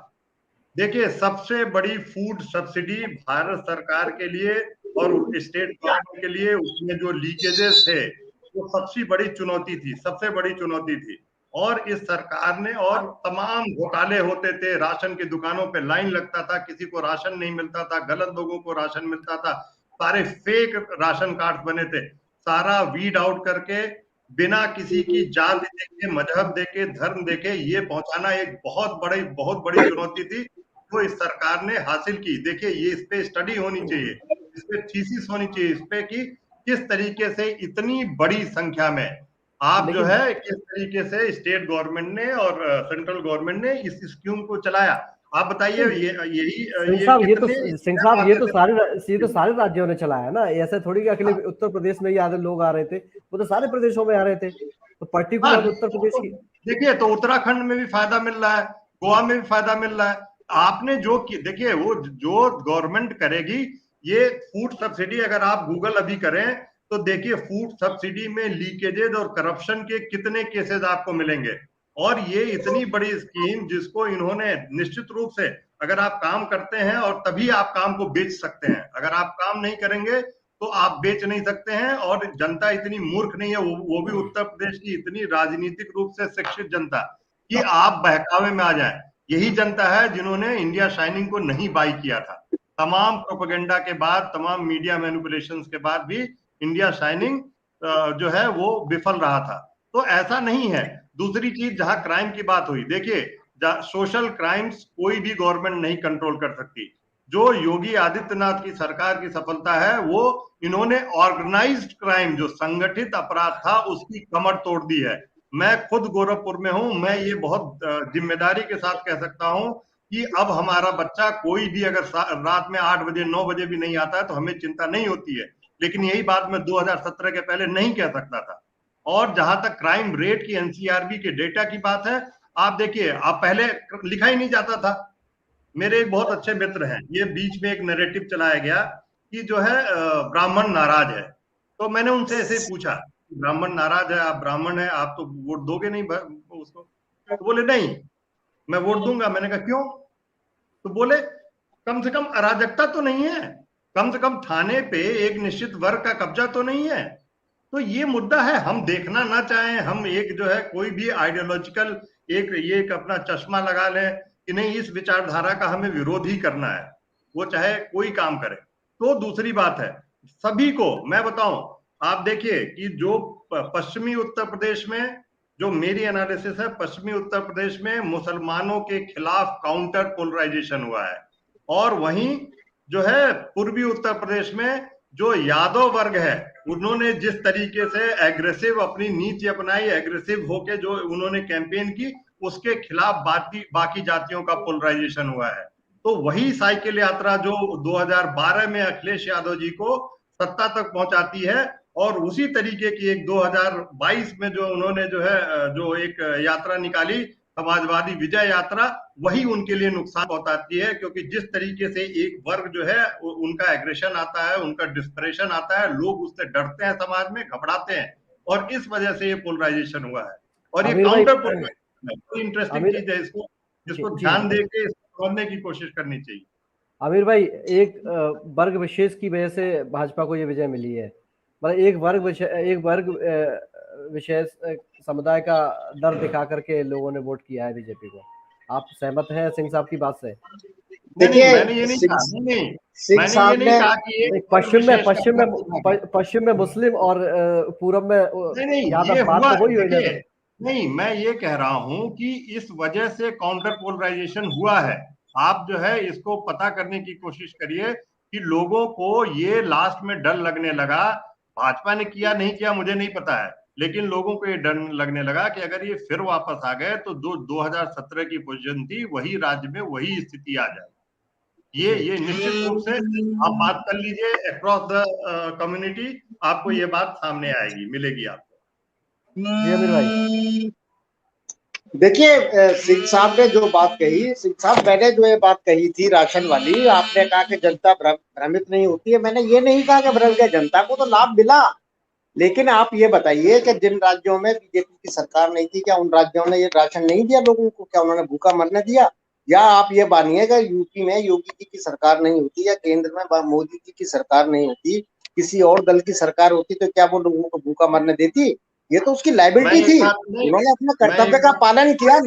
देखिए, सबसे बड़ी फूड सब्सिडी भारत सरकार के लिए और स्टेट गवर्नमेंट के लिए उसमें जो लीकेजेस थे वो सबसे बड़ी चुनौती थी। और इस सरकार ने, और तमाम घोटाले होते थे, राशन की दुकानों पे लाइन लगता था, किसी को राशन नहीं मिलता था, गलत लोगों को राशन मिलता था, सारे फेक राशन कार्ड बने थे। सारा वीड आउट करके, बिना किसी की जात देखे, मजहब देखे, धर्म देखे, ये पहुंचाना एक बहुत बड़ी चुनौती थी जो इस सरकार ने हासिल की। देखिए, ये इस पे स्टडी होनी चाहिए, इस पे थीसिस होनी चाहिए, इस पे कि किस तरीके से इतनी बड़ी संख्या में आप जो है किस तरीके से स्टेट गवर्नमेंट ने और सेंट्रल गवर्नमेंट ने इस स्कीम को चलाया। आप बताइए, सिंह साहब ये तो सारे राज्यों ने चलाया ना, ऐसे थोड़ी कि अकेले उत्तर प्रदेश में ही आधे लोग आ रहे थे, वो तो सारे प्रदेशों में आ रहे थे। तो पर्टिकुलर उत्तर प्रदेश की देखिए, तो उत्तराखंड में भी फायदा मिल रहा है, गोवा में भी फायदा मिल रहा है। आपने जो देखिए, वो जो गवर्नमेंट करेगी, ये फूड सब्सिडी, अगर आप गूगल अभी करें तो देखिए फूड सब्सिडी में लीकेजेस और करप्शन के कितने केसेस आपको मिलेंगे। और ये इतनी बड़ी स्कीम जिसको इन्होंने निश्चित रूप से, अगर आप काम करते हैं और तभी आप काम को बेच सकते हैं, अगर आप काम नहीं करेंगे तो आप बेच नहीं सकते हैं। और जनता इतनी मूर्ख नहीं है, वो भी उत्तर प्रदेश की इतनी राजनीतिक रूप से शिक्षित जनता, कि आप बहकावे में आ जाएं। यही जनता है जिन्होंने इंडिया शाइनिंग को नहीं बाई किया था। तमाम प्रोपेगेंडा के बाद, तमाम मीडिया मैनिपुलेशंस के बाद भी इंडिया शाइनिंग जो है वो विफल रहा था। तो ऐसा नहीं है। दूसरी चीज, जहां क्राइम की बात हुई, देखिए, सोशल क्राइम्स कोई भी गवर्नमेंट नहीं कंट्रोल कर सकती। जो योगी आदित्यनाथ की सरकार की सफलता है, वो इन्होंने ऑर्गेनाइज्ड क्राइम, जो संगठित अपराध था, उसकी कमर तोड़ दी है। मैं खुद गोरखपुर में हूं, मैं ये बहुत जिम्मेदारी के साथ कह सकता हूं कि अब हमारा बच्चा कोई भी अगर रात में 8 बजे 9 बजे भी नहीं आता है तो हमें चिंता नहीं होती है। लेकिन यही बात मैं 2017 के पहले नहीं कह सकता था। और जहां तक क्राइम रेट की एनसीआरबी के डेटा की बात है, आप देखिए, आप पहले लिखा ही नहीं जाता था। मेरे एक बहुत अच्छे मित्र हैं, ये बीच में एक नैरेटिव चलाया गया कि जो है ब्राह्मण नाराज है। तो मैंने उनसे ऐसे पूछा, ब्राह्मण नाराज है, आप ब्राह्मण है, आप तो वोट दोगे नहीं उसको? तो बोले नहीं, मैं वोट दूंगा। मैंने कहा क्यों? तो बोले कम से कम अराजकता तो नहीं है, कम से कम थाने पे एक निश्चित वर्ग का कब्जा तो नहीं है। तो ये मुद्दा है, हम देखना ना चाहें, हम एक जो है कोई भी आइडियोलॉजिकल एक अपना चश्मा लगा लें कि नहीं, इस विचारधारा का हमें विरोध ही करना है, वो चाहे कोई काम करे। तो दूसरी बात है, सभी को मैं बताऊं, आप देखिए कि जो पश्चिमी उत्तर प्रदेश में, जो मेरी एनालिसिस है, पश्चिमी उत्तर प्रदेश में मुसलमानों के खिलाफ काउंटर पोलराइजेशन हुआ है। और वहीं जो है पूर्वी उत्तर प्रदेश में जो यादव वर्ग है, उन्होंने जिस तरीके से एग्रेसिव अपनी नीति अपनाई, एग्रेसिव होके जो उन्होंने कैंपेन की, उसके खिलाफ बाकी जातियों का पोलराइजेशन हुआ है। तो वही साइकिल यात्रा जो 2012 में अखिलेश यादव जी को सत्ता तक पहुंचाती है, और उसी तरीके की एक 2022 में जो उन्होंने जो है जो एक यात्रा निकाली, समाजवादी विजय यात्रा, वही उनके लिए नुकसान पहुंचाती है। क्योंकि जिस तरीके से एक वर्ग जो है उनका एग्रेशन आता है, उनका डिस्परेशन आता है, लोग उससे डरते हैं, समाज में घबराते हैं, और इस वजह से ये पोलराइजेशन हुआ है। और ये काउंटर पोलराइजेशन इंटरेस्टिंग चीज है, इसको ध्यान देके समझने की कोशिश करनी चाहिए। आमिर भाई, एक वर्ग विशेष की वजह से भाजपा को ये विजय मिली है, मतलब एक वर्ग विशेष समुदाय का डर दिखा करके लोगों ने वोट किया है बीजेपी को। आप सहमत हैं सिंह साहब की बात से? देखिए, मैंने ये नहीं कहा कि पश्चिम में मुस्लिम और पूरब में यादव, बात तो वही हुई ना। नहीं, मैं ये कह रहा हूं कि इस वजह से काउंटर पोलराइजेशन हुआ है। आप जो है इसको पता करने की कोशिश करिए कि लोगों को ये लास्ट में डर लगने लगा। भाजपा ने किया नहीं किया मुझे नहीं पता है, लेकिन लोगों को ये डर लगने लगा कि अगर ये फिर वापस आ गए तो 2017 की पोजीशन थी वही राज्य में वही स्थिति आ जाए। ये निश्चित रूप से आप बात कर लीजिए अक्रॉस द कम्युनिटी, आपको ये बात सामने आएगी, मिलेगी आपको। जी अमीर भाई। देखिए सिंह साहब ने जो बात कही, सिंह साहब मैंने जो ये बात कही थी राशन वाली, आपने कहा कि जनता भ्रमित नहीं होती है, मैंने ये नहीं कहा कि भ्रम गया, जनता को तो लाभ मिला। लेकिन आप ये बताइए कि जिन राज्यों में बीजेपी की सरकार नहीं थी, क्या उन राज्यों ने ये राशन नहीं दिया लोगों को? क्या उन्होंने भूखा मरने दिया? या आप ये मानिएगा यूपी में योगी जी की सरकार नहीं होती या केंद्र में मोदी जी की सरकार नहीं होती, किसी और दल की सरकार होती, तो क्या वो लोगों को भूखा मरने देती? ये तो उसकी लाइबिलिटी थी, उन्होंने अपने कर्तव्य का पालन किया।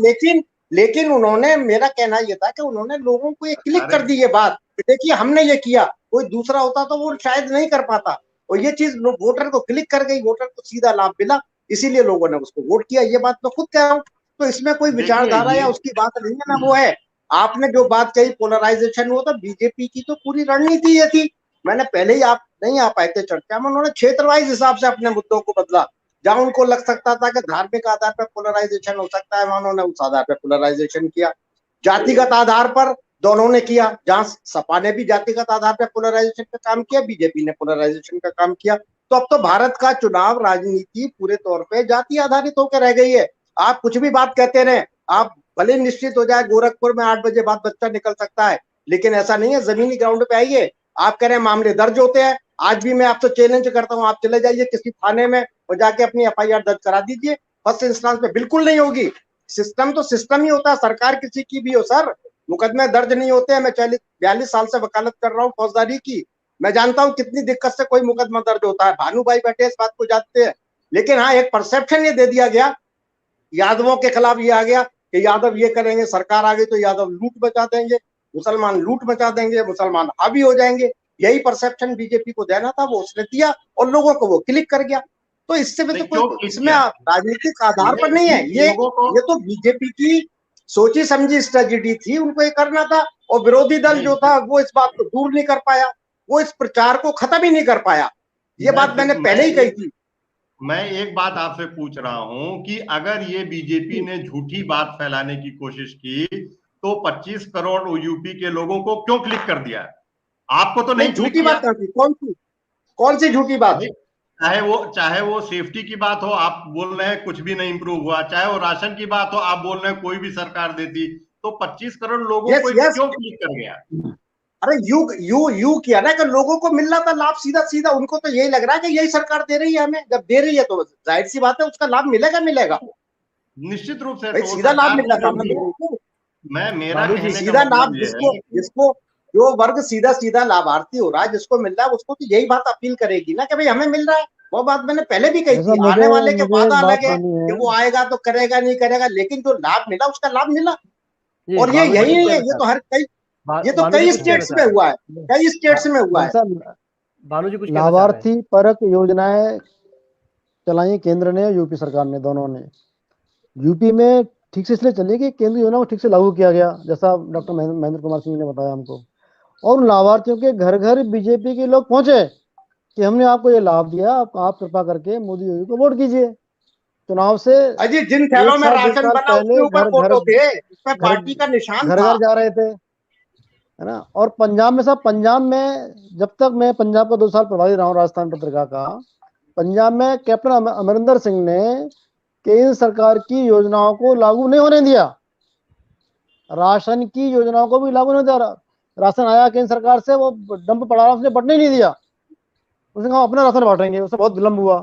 लेकिन उन्होंने, मेरा कहना ये था कि उन्होंने लोगों को ये क्लिक कर दी ये बात, देखिए हमने ये किया, कोई दूसरा होता तो वो शायद नहीं कर पाता। और ये चीज वोटर को क्लिक कर गई, वोटर को सीधा लाभ मिला, इसीलिए लोगों ने उसको वोट किया। ये बात मैं खुद कह रहा हूँ, तो इसमें कोई विचारधारा या उसकी बात नहीं है ना। वो है आपने जो बात कही पोलराइजेशन, वो तो बीजेपी की तो पूरी रणनीति ये थी। मैंने पहले ही, आप नहीं आ पाए थे चर्चा में, उन्होंने क्षेत्र वाइज हिसाब से अपने मुद्दों को बदला। जहां उनको लग सकता था कि धार्मिक आधार पर पोलराइजेशन हो सकता है, वहां उन्होंने उस आधार पर पोलराइजेशन किया। जातिगत आधार पर दोनों ने किया, जहां सपा ने भी जातिगत आधार पर पोलराइजेशन का काम किया, बीजेपी ने पोलराइजेशन का काम किया। तो अब तो भारत का चुनाव राजनीति पूरे तौर पे जाति आधारित होकर रह गई है। आप कुछ भी बात कहते रहे, आप भले निश्चित हो जाए गोरखपुर में 8 बजे बाद बच्चा निकल सकता है, लेकिन ऐसा नहीं है। जमीनी ग्राउंड पे आइए, आप कह रहे हैं मामले दर्ज होते हैं, आज भी मैं आपसे चैलेंज करता हूं, आप चले जाइए किसी थाने में और जाके अपनी FIR दर्ज करा दीजिए, फर्स्ट इंस्टेंस पे बिल्कुल नहीं होगी। सिस्टम तो सिस्टम ही होता है, सरकार किसी की भी हो सर, मुकदमे दर्ज नहीं होते हैं। मैं 42 साल से वकालत कर रहा हूँ फौजदारी की, मैं जानता हूँ कितनी दिक्कत से कोई मुकदमा दर्ज होता है। भानु भाई बैठे इस बात को जानते हैं। लेकिन हाँ, एक परसेप्शन ये दे दिया गया, यादवों के खिलाफ ये आ गया कि यादव ये करेंगे, सरकार आ गई तो यादव लूट मचा देंगे, मुसलमान लूट मचा देंगे, मुसलमान हावी हो जाएंगे। यही परसेप्शन बीजेपी को देना था, वो उसने दिया और लोगों को वो क्लिक कर गया। तो इससे भी तो कोई इसमें राजनीतिक आधार पर नहीं है। ये तो बीजेपी की सोची समझी स्ट्रेटेजी थी, उनको ये करना था। और विरोधी दल जो था वो इस बात को दूर नहीं कर पाया, वो इस प्रचार को खत्म ही नहीं कर पाया। ये बात मैंने पहले ही कही थी। मैं एक बात आपसे पूछ रहा हूं कि अगर ये बीजेपी ने झूठी बात फैलाने की कोशिश की तो 25 करोड़ यूपी के लोगों को क्यों क्लिक कर दिया? आपको तो नहीं झूठी बात करती, कौन सी झूठी बात? चाहे वो सेफ्टी की बात हो, आप बोल रहे हैं कुछ भी नहीं इंप्रूव हुआ, चाहे वो राशन की बात हो, आप बोल रहे हैं कोई भी सरकार देती, तो 25 करोड़ लोगों को क्यों क्लिक कर गया? अरे यू किया ना कि लोगों को मिल रहा था लाभ सीधा सीधा, उनको तो यही लग रहा है कि यही सरकार दे रही है हमें। जब दे रही है तो जाहिर सी बात है उसका लाभ मिलेगा निश्चित रूप से। तो सीधा लाभ मिल रहा था मेरा सीधा लाभ जिसको जो वर्ग सीधा लाभार्थी हो रहा है, जिसको मिल रहा है, उसको तो यही बात अपील करेगी ना कि भाई हमें मिल रहा है। वो बात मैंने पहले भी कही थी, आने वाले के वादा अलग है कि वो आएगा तो करेगा नहीं करेगा, लेकिन जो लाभ मिला उसका लाभ मिला। और ये यही नहीं है, ये तो कई स्टेट्स में हुआ है, कई स्टेट्स में हुआ है। भानु जी कुछ लाभार्थी परक योजनाएं चलाई केंद्र ने, यूपी सरकार ने, दोनों ने। यूपी में ठीक से इसलिए चली कि केंद्र योजना को ठीक से लागू किया गया, जैसा डॉक्टर महेंद्र कुमार सिंह ने बताया हमको। और उन लाभार्थियों के घर घर बीजेपी के लोग पहुंचे कि हमने आपको ये लाभ दिया, आप कृपा करके मोदी योगी को वोट कीजिए। चुनाव से अजी जिन थैलों में राशन बना उसके ऊपर फोटो थे, उसमें पार्टी का निशान था, घर जा रहे थे, है ना। और पंजाब में पंजाब में जब तक मैं पंजाब का 2 साल प्रभारी रहा हूँ राजस्थान पत्रिका का, पंजाब में कैप्टन अमरिंदर सिंह ने केंद्र सरकार की योजनाओं को लागू नहीं होने दिया, राशन की योजनाओं को भी लागू नहीं दिया। राशन आया केंद्र सरकार से, वो डंप पड़ा रहा, उसने बटने नहीं दिया, उसने कहा अपना राशन बांटेंगे, उससे बहुत विलंब हुआ।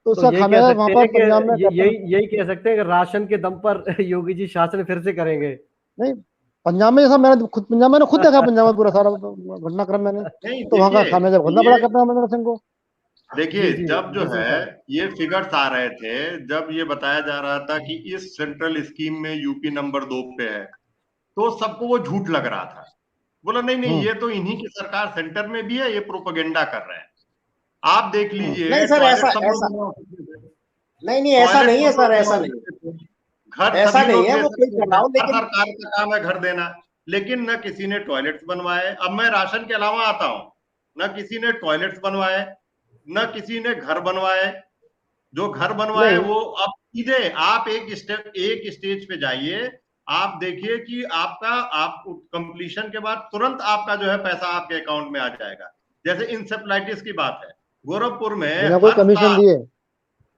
तो उसका खामियाजा वहां पर पंजाब में यही कह सकते हैं कि राशन के दम पर योगी जी शासन फिर से करेंगे। नहीं, पंजाब में जैसा मैंने खुद देखा, पंजाब में पूरा सारा घटनाक्रम मैंने, तो वहां का खामियाजा भुगतना पड़ा कैप्टन अमरिंदर सिंह को। देखिए जब जो है ये फिगर्स आ रहे थे, जब ये बताया जा रहा था कि इस सेंट्रल स्कीम में यूपी नंबर 2 पे है, तो सबको वो झूठ लग रहा था। बोला नहीं ये तो इन्हीं की सरकार सेंटर में भी है, ये प्रोपेगेंडा कर रहे हैं। आप देख लीजिए नहीं सर, ऐसा नहीं ऐसा नहीं है सर, ऐसा नहीं, घर ऐसा नहीं है, वो कोई सरकार का काम है घर देना, लेकिन न किसी ने टॉयलेट्स बनवाए। अब मैं राशन के अलावा आता हूं, न किसी ने टॉयलेट्स बनवाए, न किसी ने घर बनवाए। जो घर बनवाए वो अब सीधे आप एक स्टेज पे जाइए, आप देखिए कि आप कंप्लीशन के बाद तुरंत आपका जो है पैसा आपके अकाउंट में आ जाएगा। जैसे इंसेफ्लाइटिस की बात है, गोरखपुर में बिना कोई कमीशन दिए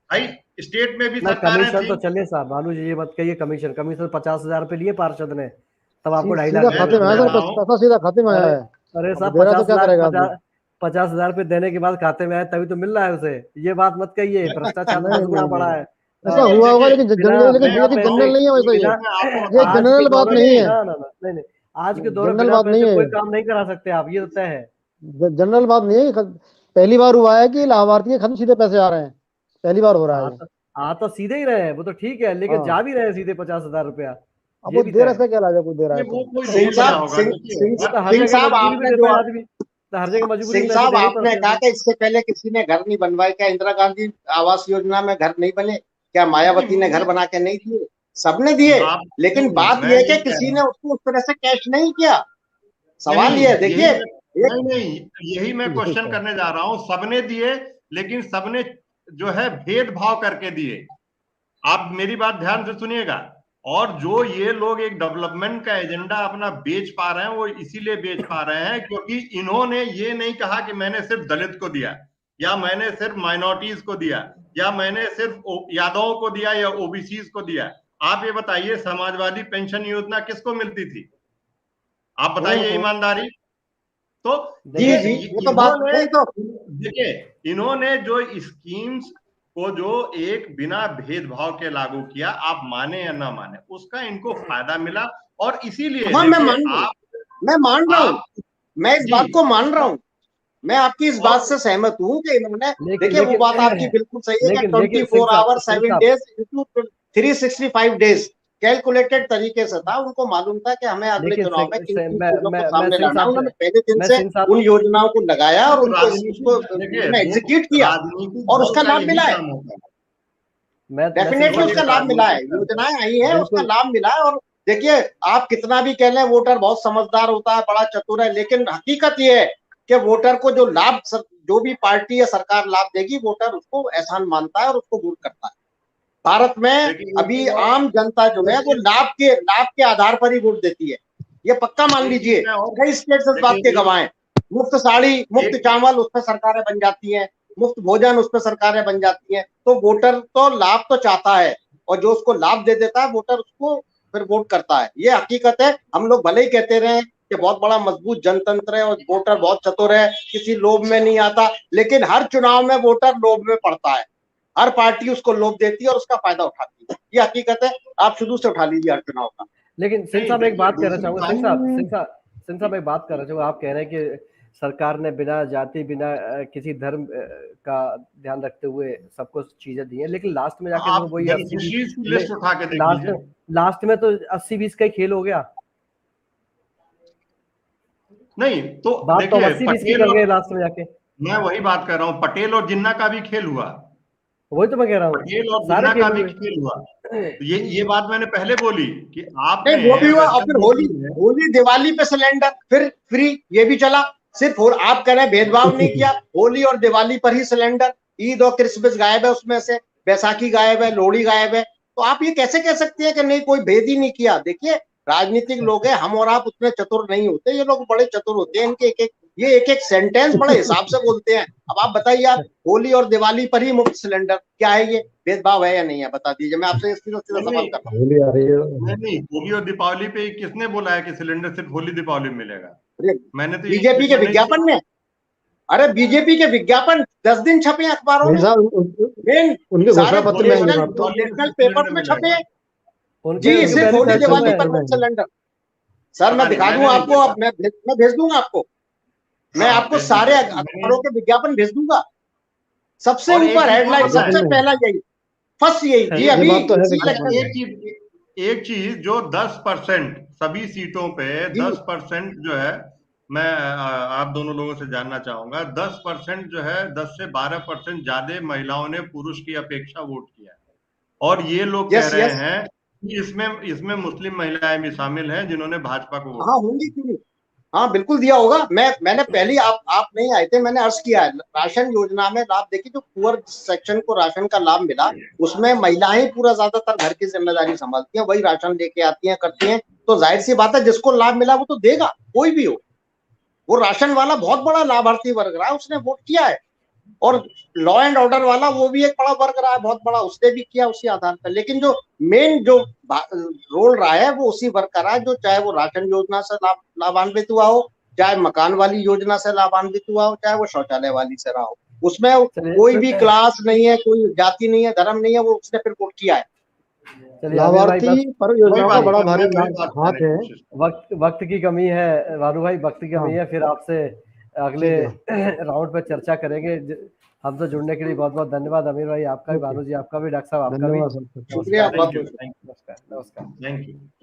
भाई स्टेट में भी ना सरकारें कमीशन थी। तो चलिए साहब, भानु जी ये मत कहिए, कमीशन 50,000 रुपए लिए पार्षद ने, तब आपको 2.5 सीधा लाख खाते में आया सर, पैसा सीधा खाते में आया है। अरे साहब, दे रहा तो क्या करेगा आदमी? 50,000 रुपए देने के बाद खाते में आए तभी तो मिल रहा है उसे। ये बात मत कहिए, भ्रष्टाचार तो 10 गुना बढ़ा है। ऐसा हुआ होगा, लेकिन जनरल नहीं है वैसा। ये जनरल बात नहीं है, नहीं, आज के दौर में जनरल बिना बात नहीं पैसे है, कोई काम नहीं करा सकते आप, ये तो तय है। जनरल बात नहीं है। पहली बार हुआ है कि लाभार्थी के खाते सीधे पैसे आ रहे हैं, पहली बार हो रहा है। हाँ तो सीधे ही रहे, वो तो ठीक है, लेकिन जा भी रहे सीधे 50,000 रुपया। अब वो दे रहा है, इसका क्या लाज है, कोई दे रहा है सिंह साहब आपने जो हर जगह मजबूरी सिंह साहब आपने कहा कि इससे पहले किसी ने घर नहीं बनवाए। क्या इंदिरा गांधी आवास योजना में घर नहीं बने? क्या मायावती ने घर बना के नहीं दिए? सबने दिए, लेकिन बात यह है कि किसी ने उसको उस तरह से कैश नहीं किया। सवाल ये है, देखिए यही मैं क्वेश्चन करने जा रहा हूं। सबने दिए, लेकिन सबने जो है भेदभाव करके दिए। आप मेरी बात ध्यान से सुनिएगा। और जो ये लोग एक डेवलपमेंट का एजेंडा अपना बेच पा रहे हैं, वो इसीलिए बेच पा रहे हैं क्योंकि इन्होंने ये नहीं कहा कि मैंने सिर्फ दलित को दिया, या मैंने सिर्फ माइनॉरिटीज को दिया, या मैंने सिर्फ यादवों को दिया, या ओबीसीज को दिया। आप ये बताइए, समाजवादी पेंशन योजना किसको मिलती थी? आप बताइए ईमानदारी। तो देखिए, इन्होंने जो स्कीम्स को जो एक बिना भेदभाव के लागू किया, आप माने या ना माने, उसका इनको फायदा मिला। और इसीलिए मैं मान रहा हूं, मैं इस बात को मान रहा हूं, मैं आपकी इस बात से सहमत हूं कि इन्होंने, देखिए वो बात आपकी बिल्कुल सही है कि 24 hour 7 days into 365 days calculated तरीके से था। उनको मालूम था कि हमें अगले चुनाव में किन चीजों को सामने लाना। उन्होंने पहले दिन से उन योजनाओं को लगाया और उसको एग्जीक्यूट किया और उसका लाभ मिला है। डेफिनेटली उसका लाभ मिला है, योजनाएं आई है, उसका लाभ मिला है। और देखिए, आप कितना भी कह लें वोटर बहुत समझदार होता है, बड़ा चतुर है, लेकिन हकीकत ये है कि वोटर को जो लाभ, जो भी पार्टी या सरकार लाभ देगी, वोटर उसको एहसान मानता है और उसको वोट करता है। भारत में अभी आम जनता जो है वो लाभ के आधार पर ही वोट देती है, ये पक्का मान लीजिए। कई स्टेट्स इस बात के गवाह हैं। मुफ्त साड़ी, मुफ्त चावल, उस पर सरकारें बन जाती हैं, मुफ्त भोजन, उस पर सरकारें बन जाती हैं। तो वोटर तो लाभ तो चाहता है, और जो उसको लाभ दे देता है वोटर, उसको फिर वोट करता है। ये हकीकत है। हम लोग भले ही कहते रहे कि बहुत बड़ा मजबूत जनतंत्र है और वोटर बहुत चतुर है, किसी लोभ में नहीं आता, लेकिन हर चुनाव में वोटर लोभ में पड़ता है। हर पार्टी उसको लोभ देती है और उसका फायदा उठाती है, ये हकीकत है। आप शुरू से उठा लीजिए हर चुनाव का। लेकिन सिंह साहब एक बात कहना चाहूंगा, सिंह साहब एक बात करना चाहूंगा। आप कह रहे हैं कि सरकार ने बिना जाति, बिना किसी धर्म का ध्यान रखते हुए सबको चीजें दी है, लेकिन लास्ट में जाके तो वही लास्ट में तो 80-20 का ही खेल हो गया। नहीं तो बात तो 80-20 की कर गए लास्ट में जाके। मैं वही बात कर रहा हूँ, पटेल और जिन्ना का भी खेल हुआ। वही तो मैं कह रहा हूँ, पटेल और जिन्ना का भी खेल हुआ। तो ये बात मैंने पहले बोली कि आप वो भी हुआ। और फिर होली दिवाली पे सिलेंडर फिर फ्री, ये भी चला। सिर्फ आप कह रहे हैं भेदभाव नहीं किया, होली और दिवाली पर ही सिलेंडर। ईद और क्रिसमस गायब है उसमें से, बैसाखी गायब है, लोहड़ी गायब है। तो आप ये कैसे कह सकते हैं कि नहीं, कोई भेद ही नहीं किया? देखिए, राजनीतिक लोग हैं, हम और आप उतने चतुर नहीं होते, ये लोग बड़े चतुर होते हैं। इनके एक एक सेंटेंस बड़े हिसाब से बोलते हैं। अब आप बताइए, आप होली और दिवाली पर ही मुफ्त सिलेंडर, क्या है ये? भेदभाव है या नहीं है? बता दीजिए। मैं आपसे सीधा सवाल कर रहा हूँ। नहीं, होली और दीपावली पे किसने बोला है कि सिलेंडर सिर्फ होली दीपावली में मिलेगा? मैंने तो बीजेपी के विज्ञापन में, अरे बीजेपी के विज्ञापन 10 दिन छपे अखबारों में, सारे नेशनल पेपर में छपे जी, सिर्फ होली दिवाली पर मुफ्त सिलेंडर। सर मैं दिखा दूंगा आपको, अब मैं भेज दूंगा आपको, मैं आपको सारे अखबारों के विज्ञापन भेज दूंगा। सबसे ऊपर हेडलाइन, सबसे पहला यही, फर्स्ट यही जी। अभी एक चीज जो 10% सभी सीटों पे 10% जो है, मैं आप दोनों लोगों से जानना चाहूंगा, 10% जो है, 10 से 12% ज्यादा महिलाओं ने पुरुष की अपेक्षा वोट किया। और ये लोग कह रहे हैं इसमें इसमें मुस्लिम महिलाएं भी शामिल हैं जिन्होंने भाजपा को वोट हाँ होंगी क्यों नहीं? हाँ बिल्कुल दिया होगा। मैंने पहले आप नहीं आए थे, मैंने अर्ज किया है राशन योजना में लाभ। देखिए जो पुअर सेक्शन को राशन का लाभ मिला उसमें महिलाएं पूरा ज्यादातर घर की जिम्मेदारी संभालती हैं, वही राशन लेके आती हैं करती हैं, तो जाहिर सी बात है जिसको लाभ मिला वो तो देगा, कोई भी हो। वो राशन वाला बहुत बड़ा लाभार्थी वर्ग रहा है, उसने वोट किया है। और लॉ एंड ऑर्डर वाला वो भी एक बड़ा वर्ग रहा है, बहुत बड़ा, उसने भी किया उसी आधार पर। लेकिन जो मेन जो रोल रहा है वो उसी वर्ग का रहा है, जो चाहे वो राशन योजना से लाभान्वित हुआ हो, चाहे मकान वाली योजना से लाभान्वित हुआ हो, चाहे वो शौचालय वाली से रहा हो। उसमें कोई भी क्लास नहीं है, कोई जाति नहीं है, धर्म नहीं है, वो उसने फिर वोट किया है। लाभार्थी पर योजना का बड़ा भारी हाथ है। वक्त की कमी है भानु भाई, वक्त की कमी है। फिर आपसे अगले राउंड पे चर्चा करेंगे। हमसे जुड़ने के लिए बहुत बहुत धन्यवाद अमीर भाई, आपका भी, भानु जी आपका भी, डॉक्टर साहब आपका भी। शुक्रिया। नमस्कार। Thank you.